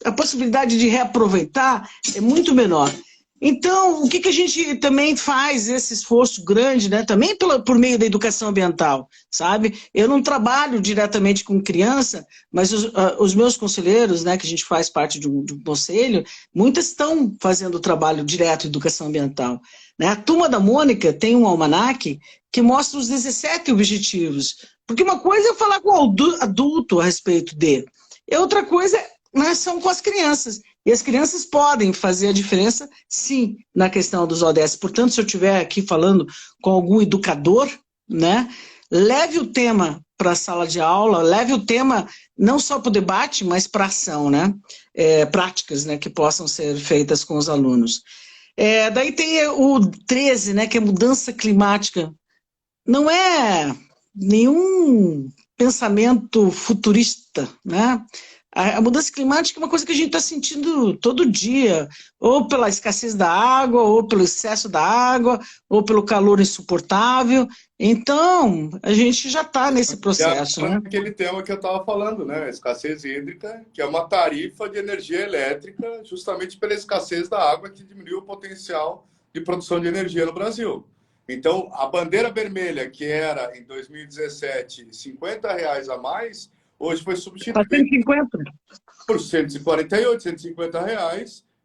a possibilidade de reaproveitar é muito menor. Então, o que a gente também faz, esse esforço grande, né, também por meio da educação ambiental, sabe? Eu não trabalho diretamente com criança, mas os meus conselheiros, né, que a gente faz parte de um conselho, muitas estão fazendo o trabalho direto de educação ambiental. Né? A Turma da Mônica tem um almanaque que mostra os 17 objetivos, porque uma coisa é falar com o adulto a respeito dele, e outra coisa são com as crianças. E as crianças podem fazer a diferença, sim, na questão dos ODS. Portanto, se eu estiver aqui falando com algum educador, né, leve o tema para a sala de aula, leve o tema não só para o debate, mas para a ação, né, práticas, né, que possam ser feitas com os alunos. Daí tem o 13, né, que é mudança climática. Não é nenhum pensamento futurista, né? A mudança climática é uma coisa que a gente está sentindo todo dia, ou pela escassez da água, ou pelo excesso da água, ou pelo calor insuportável. Então, a gente já está nesse E processo, né? aquele tema que eu estava falando, né? A escassez hídrica, que é uma tarifa de energia elétrica, justamente pela escassez da água que diminuiu o potencial de produção de energia no Brasil. Então, a bandeira vermelha, que era em 2017 R$ 50 a mais, hoje foi Está substituída 150. por 148, R$ 150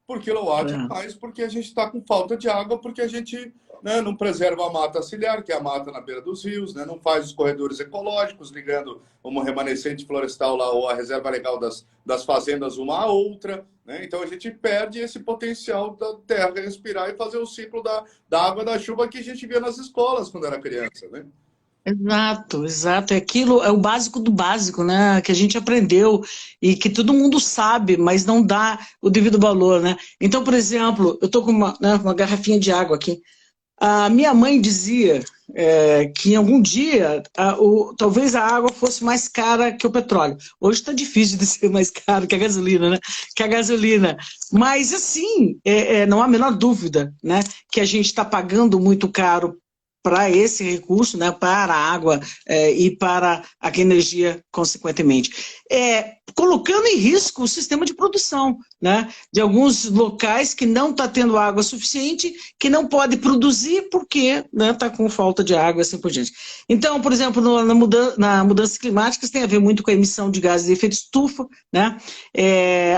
por quilowatt a É. mais, porque a gente está com falta de água, porque a gente, né, não preserva a mata ciliar, que é a mata na beira dos rios, né, não faz os corredores ecológicos, ligando uma remanescente florestal lá, ou a reserva legal das fazendas uma à outra. Né? Então a gente perde esse potencial da terra respirar e fazer o ciclo da água da chuva que a gente via nas escolas quando era criança. Né? Exato, exato. Aquilo é o básico do básico, né? Que a gente aprendeu e que todo mundo sabe, mas não dá o devido valor, né? Então, por exemplo, eu estou com uma garrafinha de água aqui. A minha mãe dizia que em algum dia talvez a água fosse mais cara que o petróleo. Hoje está difícil de ser mais caro que a gasolina, né? Que a gasolina. Mas assim, não há a menor dúvida, né? Que a gente está pagando muito caro para esse recurso, né, para a água e para a energia, consequentemente. Colocando em risco o sistema de produção, né, de alguns locais que não está tendo água suficiente, que não pode produzir porque está com falta de água, assim por diante. Então, por exemplo, na mudança climática, isso tem a ver muito com a emissão de gases de efeito estufa, né?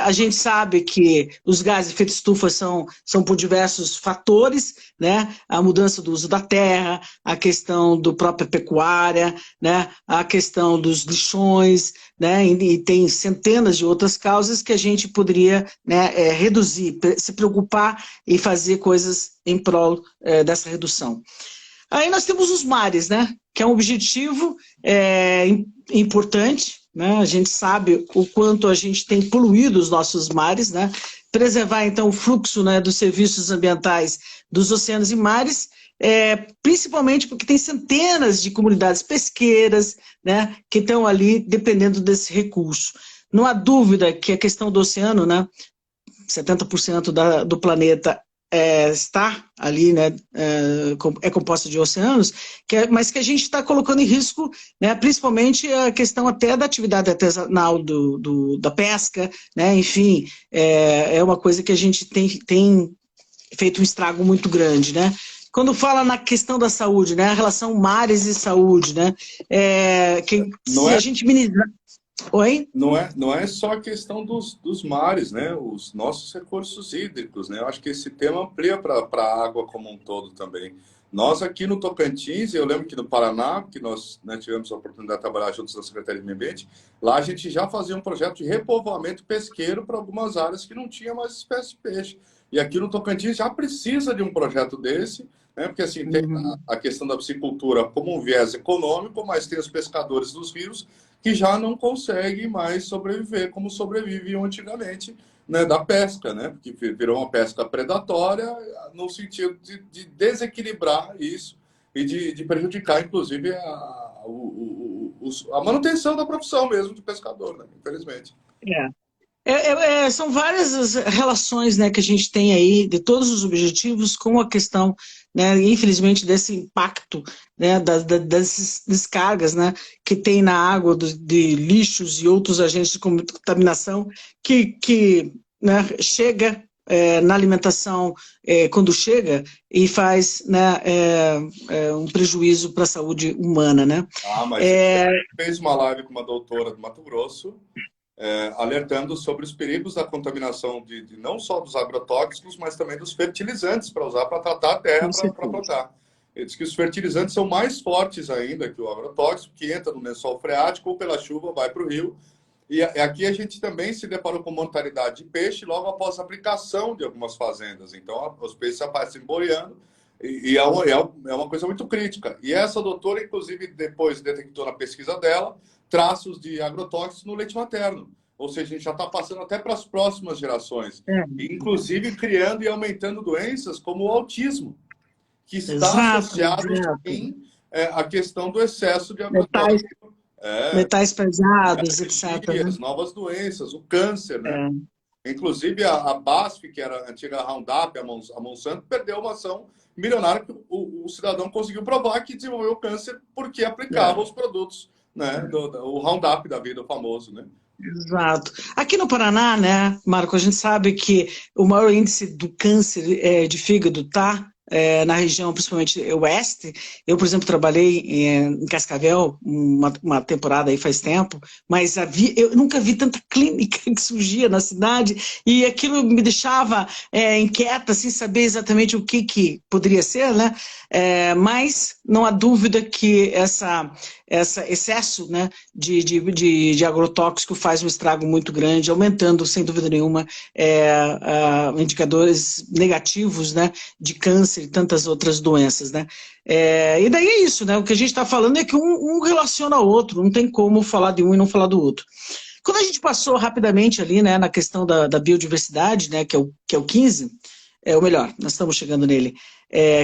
A gente sabe que os gases de efeito estufa são por diversos fatores, né? A mudança do uso da terra, a questão do própria pecuária, né? A questão dos lixões, né? E tem centenas de outras causas que a gente poderia, né, reduzir, se preocupar e fazer coisas em prol dessa redução. Aí nós temos os mares, né? Que é um objetivo importante, né? A gente sabe o quanto a gente tem poluído os nossos mares, né? Preservar, então, o fluxo, né, dos serviços ambientais dos oceanos e mares, principalmente porque tem centenas de comunidades pesqueiras, né, que estão ali dependendo desse recurso. Não há dúvida que a questão do oceano, né, 70% do planeta está ali, né, composta de oceanos, mas que a gente está colocando em risco, né, principalmente a questão até da atividade artesanal da pesca, né, enfim, é uma coisa que a gente tem feito um estrago muito grande, né. Quando fala na questão da saúde, né, a relação mares e saúde, né, se a gente minimizar... Oi? Não é só a questão dos mares, né? Os nossos recursos hídricos, né? Eu acho que esse tema amplia para a água como um todo também. Nós aqui no Tocantins, eu lembro que no Paraná, que nós, né, tivemos a oportunidade de trabalhar juntos na Secretaria de Meio Ambiente, lá a gente já fazia um projeto de repovoamento pesqueiro para algumas áreas que não tinha mais espécie de peixe. E aqui no Tocantins já precisa de um projeto desse, né? Porque assim, tem a questão da piscicultura como um viés econômico, mas tem os pescadores dos rios que já não conseguem mais sobreviver como sobreviviam antigamente, né, da pesca, né, porque virou uma pesca predatória no sentido de desequilibrar isso e de prejudicar, inclusive, a manutenção da profissão mesmo de pescador, né, infelizmente. São várias as relações, né, que a gente tem aí de todos os objetivos com a questão, né, infelizmente, desse impacto, né, das descargas, né, que tem na água de lixos e outros agentes de contaminação que né, chega na alimentação quando chega e faz, né, um prejuízo para a saúde humana, né? Mas fez uma live com uma doutora do Mato Grosso, alertando sobre os perigos da contaminação de não só dos agrotóxicos, mas também dos fertilizantes para usar para tratar a terra para plantar. Ele diz que os fertilizantes são mais fortes ainda que o agrotóxico, que entra no lençol freático ou pela chuva vai para o rio. E aqui a gente também se deparou com mortalidade de peixe logo após a aplicação de algumas fazendas. Então, os peixes aparecem boiando e é uma coisa muito crítica. E essa doutora, inclusive, depois detectou na pesquisa dela traços de agrotóxicos no leite materno. Ou seja, a gente já está passando até para as próximas gerações. É. Inclusive criando e aumentando doenças como o autismo, que está Exato, associado exato. sim à questão do excesso de Metais, agrotóxico. É, metais pesados, etc, né? alergias, novas doenças, o câncer, né? É. Inclusive a BASF, que era a antiga Roundup, a Monsanto, perdeu uma ação milionária que o cidadão conseguiu provar que desenvolveu câncer porque aplicava os produtos, né, o Roundup da vida, o famoso, né? Exato. Aqui no Paraná, né, Marco, a gente sabe que o maior índice do câncer de fígado está na região, principalmente oeste. Eu, por exemplo, trabalhei em Cascavel uma temporada aí faz tempo, mas eu nunca vi tanta clínica que surgia na cidade e aquilo me deixava inquieta, sem saber exatamente o que poderia ser, né? Mas não há dúvida que esse excesso, né, de agrotóxico faz um estrago muito grande, aumentando, sem dúvida nenhuma, indicadores negativos, né, de câncer e tantas outras doenças, né? E daí é isso, né? O que a gente está falando é que um relaciona ao outro, não tem como falar de um e não falar do outro. Quando a gente passou rapidamente ali, né, na questão da biodiversidade, né, que é o 15, ou melhor, nós estamos chegando nele,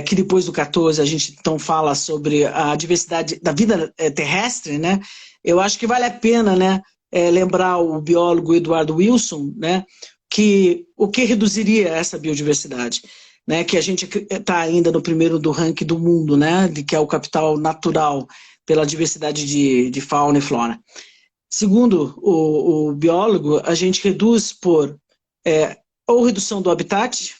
que depois do 14 a gente então fala sobre a diversidade da vida terrestre, né? Eu acho que vale a pena, né, lembrar o biólogo Eduardo Wilson, né, que o que reduziria essa biodiversidade, né, que a gente está ainda no primeiro do ranking do mundo, né, que é o capital natural pela diversidade de fauna e flora. Segundo o biólogo, a gente reduz por ou redução do habitat,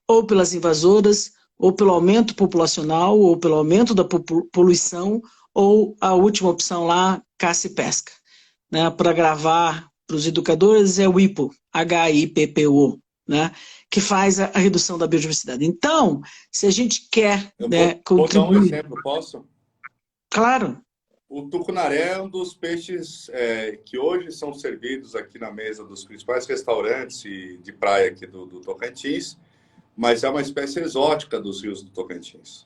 ou pelas invasoras, ou pelo aumento populacional, ou pelo aumento da poluição, ou a última opção lá, caça e pesca. Né? Para gravar para os educadores é o HIPPO, H-I-P-P-O, né? Que faz a redução da biodiversidade. Então, se a gente quer vou dar um contribuir... exemplo, posso? Claro. O tucunaré é um dos peixes que hoje são servidos aqui na mesa dos principais restaurantes de praia aqui do Tocantins, mas é uma espécie exótica dos rios do Tocantins.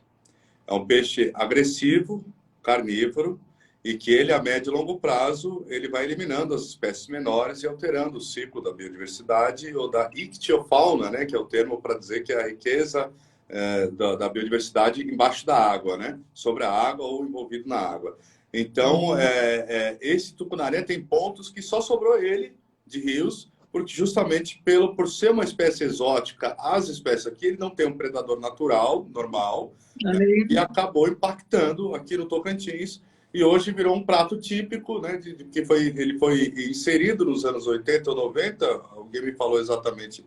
É um peixe agressivo, carnívoro, e que ele, a médio e longo prazo, ele vai eliminando as espécies menores e alterando o ciclo da biodiversidade ou da ictiofauna, né, que é o termo para dizer que é a riqueza da biodiversidade embaixo da água, né, sobre a água ou envolvido na água. Então, esse tucunaré tem pontos que só sobrou ele de rios, porque justamente por ser uma espécie exótica, as espécies aqui, ele não tem um predador natural, normal, né, e acabou impactando aqui no Tocantins, e hoje virou um prato típico, né, ele foi inserido nos anos 80 ou 90, alguém me falou exatamente,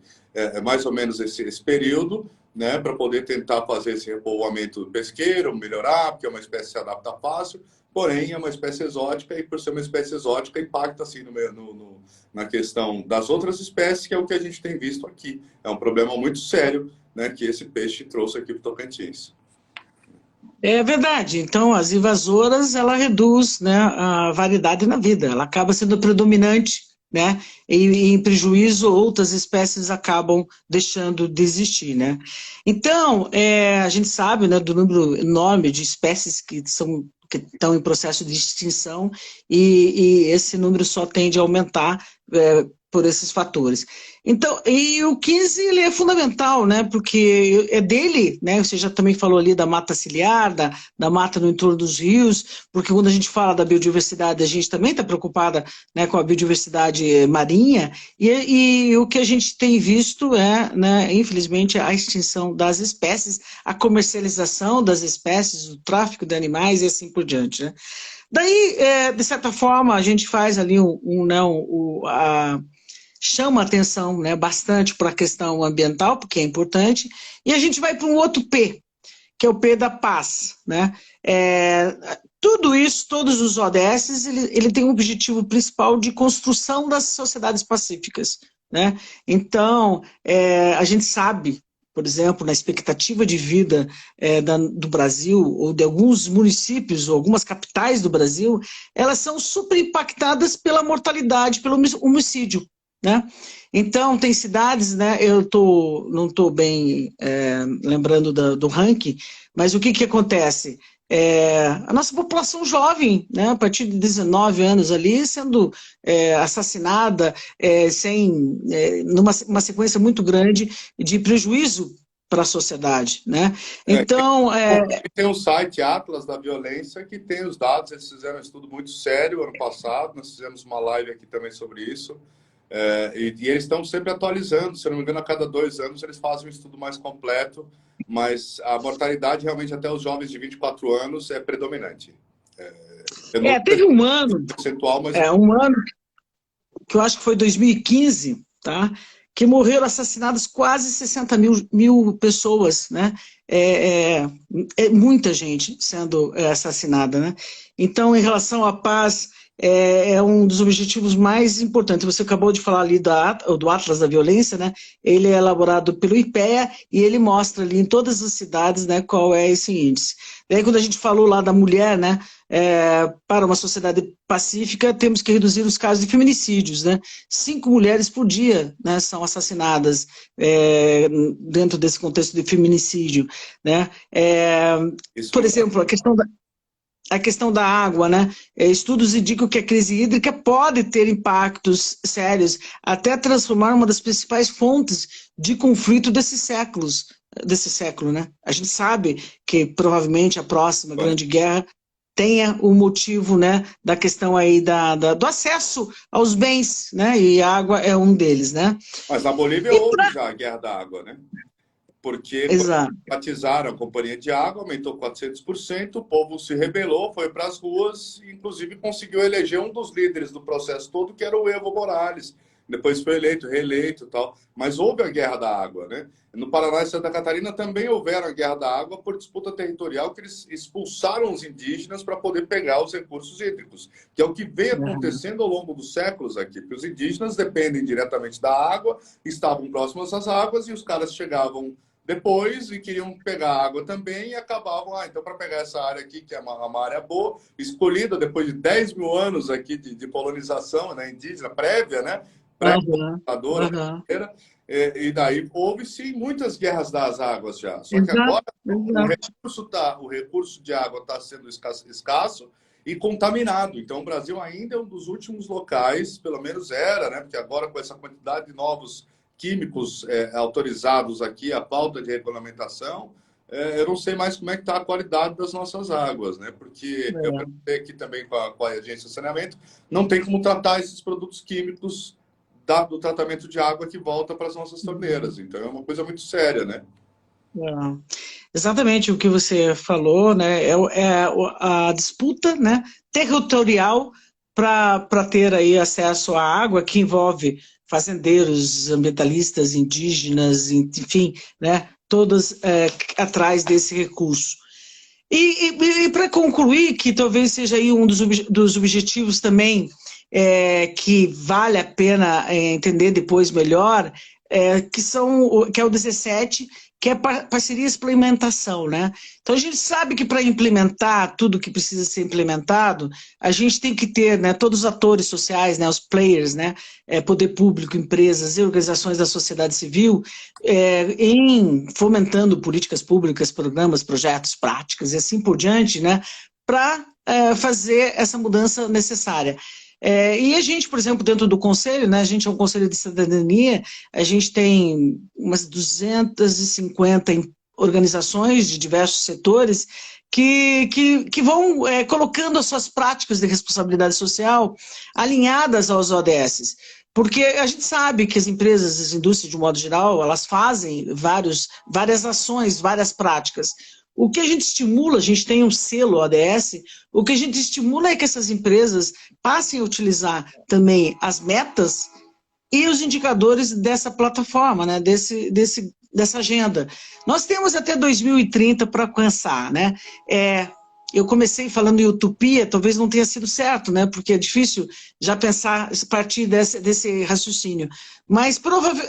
mais ou menos esse período, né, para poder tentar fazer esse repovoamento pesqueiro, melhorar, porque é uma espécie que se adapta fácil, porém é uma espécie exótica e por ser uma espécie exótica impacta assim na questão das outras espécies, que é o que a gente tem visto aqui. É um problema muito sério, né, que esse peixe trouxe aqui para o Tocantins. É verdade. Então, as invasoras, ela reduz, né, a variedade na vida. Ela acaba sendo predominante, né, e em prejuízo outras espécies acabam deixando de existir, né. Então, a gente sabe, né, do número enorme de espécies que estão em processo de extinção e esse número só tende a aumentar por esses fatores. Então, e o 15 ele é fundamental, né, porque é dele, né, você já também falou ali da mata ciliar, da mata no entorno dos rios, porque quando a gente fala da biodiversidade, a gente também está preocupada, né, com a biodiversidade marinha, e o que a gente tem visto né, infelizmente, a extinção das espécies, a comercialização das espécies, o tráfico de animais e assim por diante, né. Daí, de certa forma, a gente faz ali chama atenção, né, bastante para a questão ambiental, porque é importante, e a gente vai para um outro P, que é o P da paz, né? Tudo isso, todos os ODS, ele tem um objetivo principal de construção das sociedades pacíficas, né? Então, a gente sabe, por exemplo, na expectativa de vida do Brasil, ou de alguns municípios, ou algumas capitais do Brasil, elas são super impactadas pela mortalidade, pelo homicídio, né? Então, tem cidades, né, não estou bem lembrando do ranking, mas o que acontece? a nossa população jovem, né, a partir de 19 anos ali, sendo assassinada, numa uma sequência muito grande de prejuízo para a sociedade, né? Então, tem um site Atlas da Violência que tem os dados. Eles fizeram um estudo muito sério ano passado. Nós fizemos uma live aqui também sobre isso. E eles estão sempre atualizando. Se eu não me engano, a cada 2 anos eles fazem um estudo mais completo. Mas a mortalidade realmente até os jovens de 24 anos é predominante. Teve um ano, percentual, mas um ano que eu acho que foi 2015, tá? Que morreram assassinadas quase 60 mil pessoas, né? Muita gente sendo assassinada, né? Então, em relação à paz, é um dos objetivos mais importantes. Você acabou de falar ali do Atlas da Violência, né? Ele é elaborado pelo IPEA e ele mostra ali em todas as cidades, né, qual é esse índice. Daí, quando a gente falou lá da mulher, né, para uma sociedade pacífica, temos que reduzir os casos de feminicídios, né? 5 mulheres por dia, né, são assassinadas dentro desse contexto de feminicídio, né? Por exemplo, a questão da água, né? Estudos indicam que a crise hídrica pode ter impactos sérios, até transformar uma das principais fontes de conflito desse século, né? A gente sabe que provavelmente a próxima grande guerra tenha o motivo, né, da questão aí do acesso aos bens, né? E a água é um deles, né? Mas na Bolívia houve já a guerra da água, né? Porque privatizaram a companhia de água, aumentou 400%, o povo se rebelou, foi para as ruas, e inclusive conseguiu eleger um dos líderes do processo todo, que era o Evo Morales. Depois foi eleito, reeleito e tal. Mas houve a guerra da água, né? No Paraná e Santa Catarina também houveram a guerra da água por disputa territorial, que eles expulsaram os indígenas para poder pegar os recursos hídricos, que é o que vem acontecendo ao longo dos séculos aqui, porque os indígenas dependem diretamente da água, estavam próximos às águas e os caras chegavam depois e queriam pegar água também e acabavam, então para pegar essa área aqui, que é uma área boa, escolhida depois de 10 mil anos aqui de colonização, né, indígena, prévia, né, pré-colonizadora, e daí houve sim muitas guerras das águas já, só que agora o recurso de água está sendo escasso e contaminado, então o Brasil ainda é um dos últimos locais, pelo menos era, né, porque agora com essa quantidade de novos químicos autorizados aqui, a falta de regulamentação, eu não sei mais como é que está a qualidade das nossas águas, né? Porque eu perguntei aqui também com a Agência de Saneamento, não tem como tratar esses produtos químicos do tratamento de água que volta para as nossas torneiras. Então é uma coisa muito séria, né? Exatamente o que você falou, né? A disputa, né, territorial para ter aí acesso à água, que envolve fazendeiros, ambientalistas, indígenas, enfim, né, todas atrás desse recurso. E para concluir, que talvez seja aí um dos objetivos também que vale a pena entender depois melhor, que é o 17, que é parcerias para implementação, né? Então a gente sabe que para implementar tudo que precisa ser implementado, a gente tem que ter, né, todos os atores sociais, né, os players, né, poder público, empresas e organizações da sociedade civil, fomentando políticas públicas, programas, projetos, práticas e assim por diante, né, para fazer essa mudança necessária. E a gente, por exemplo, dentro do Conselho, né, a gente é um Conselho de Cidadania, a gente tem umas 250 organizações de diversos setores que vão colocando as suas práticas de responsabilidade social alinhadas aos ODS. Porque a gente sabe que as empresas, as indústrias, de um modo geral, elas fazem várias ações, várias práticas. O que a gente estimula, a gente tem um selo ODS, o que a gente estimula é que essas empresas passem a utilizar também as metas e os indicadores dessa plataforma, né, dessa agenda. Nós temos até 2030 para alcançar, né? Eu comecei falando em utopia, talvez não tenha sido certo, né? Porque é difícil já pensar, partir desse raciocínio. Mas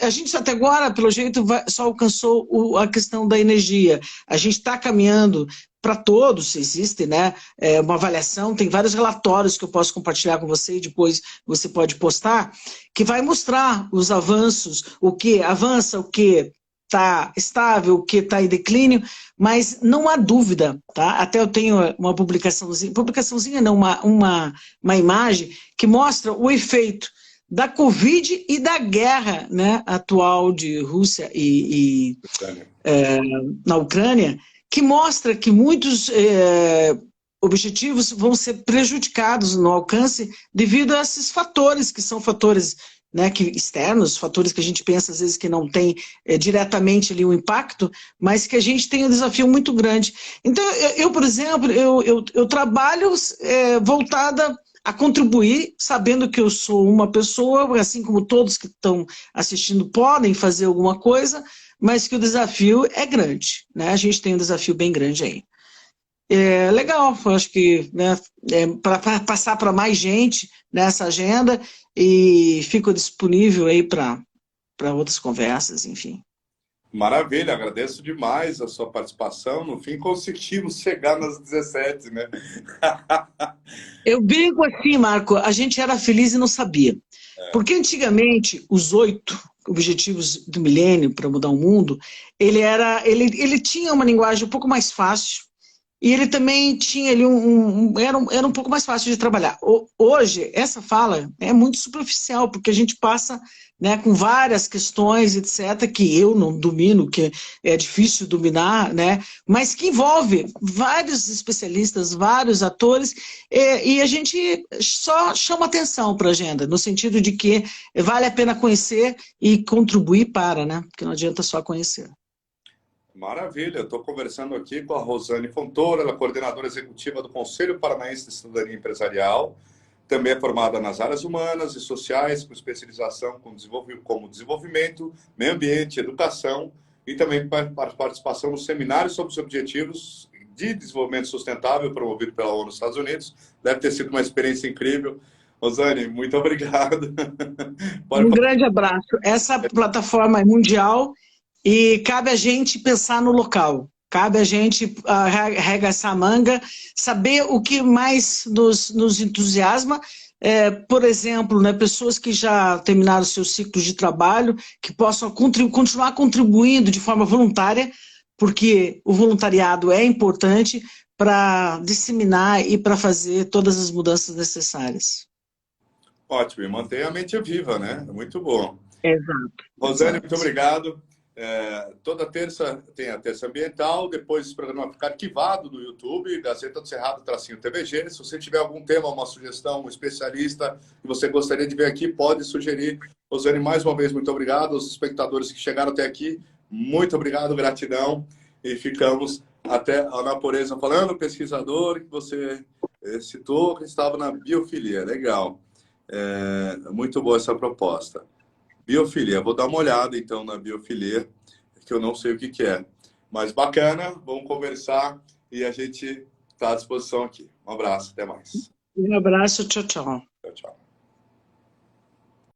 a gente até agora, pelo jeito, só alcançou a questão da energia. A gente está caminhando para todos, existe, né, uma avaliação, tem vários relatórios que eu posso compartilhar com você e depois você pode postar, que vai mostrar os avanços, o que avança, o que está estável, o que está em declínio, mas não há dúvida, tá? Até eu tenho uma publicaçãozinha não, uma imagem que mostra o efeito da Covid e da guerra, né, atual de Rússia na Ucrânia, que mostra que muitos objetivos vão ser prejudicados no alcance devido a esses fatores, que são fatores, né, externos, fatores que a gente pensa às vezes que não tem diretamente ali um impacto, mas que a gente tem um desafio muito grande. Então, eu por exemplo, eu trabalho voltada a contribuir, sabendo que eu sou uma pessoa, assim como todos que estão assistindo podem fazer alguma coisa, mas que o desafio é grande, né? A gente tem um desafio bem grande aí. Legal, eu acho que, né, para passar para mais gente nessa agenda, e fico disponível aí para outras conversas, enfim. Maravilha, agradeço demais a sua participação. No fim, conseguimos chegar nas 17, né? Eu brinco assim, Marco, a gente era feliz e não sabia. Porque antigamente, os 8 objetivos do milênio para mudar o mundo, ele tinha uma linguagem um pouco mais fácil, e ele também tinha ali era um pouco mais fácil de trabalhar. Hoje, essa fala é muito superficial, porque a gente passa, né, com várias questões, etc., que eu não domino, que é difícil dominar, né, mas que envolve vários especialistas, vários atores, e a gente só chama atenção para a agenda, no sentido de que vale a pena conhecer e contribuir para, né, porque não adianta só conhecer. Maravilha, eu estou conversando aqui com a Rosane Fontoura, ela é coordenadora executiva do Conselho Paranaense de Cidadania Empresarial, também é formada nas áreas humanas e sociais, com especialização como desenvolvimento, meio ambiente, educação, e também participação no seminário sobre os objetivos de desenvolvimento sustentável promovido pela ONU nos Estados Unidos. Deve ter sido uma experiência incrível. Rosane, muito obrigado. Um grande abraço. Essa plataforma é mundial, e cabe a gente pensar no local, cabe a gente arregaçar a manga, saber o que mais nos entusiasma, por exemplo, né, pessoas que já terminaram seus ciclos de trabalho, que possam continuar contribuindo de forma voluntária, porque o voluntariado é importante para disseminar e para fazer todas as mudanças necessárias. Ótimo, e mantenha a mente viva, né? Muito bom. Exato. Rosane, Exato. muito obrigado. Toda terça tem a Terça Ambiental, depois esse programa fica arquivado no YouTube, Gazeta do Cerrado, _TVG. Se você tiver algum tema, uma sugestão, um especialista que você gostaria de ver aqui, pode sugerir. Rosane, mais uma vez, muito obrigado. Os espectadores que chegaram até aqui, muito obrigado, gratidão. E ficamos até a Ana Pureza falando, pesquisador que você citou, que estava na biofilia. Legal. Muito boa essa proposta. Biofilia, vou dar uma olhada então na biofilia, que eu não sei o que é. Mas bacana, vamos conversar e a gente está à disposição aqui. Um abraço, até mais. Um abraço, tchau, tchau. Tchau, tchau.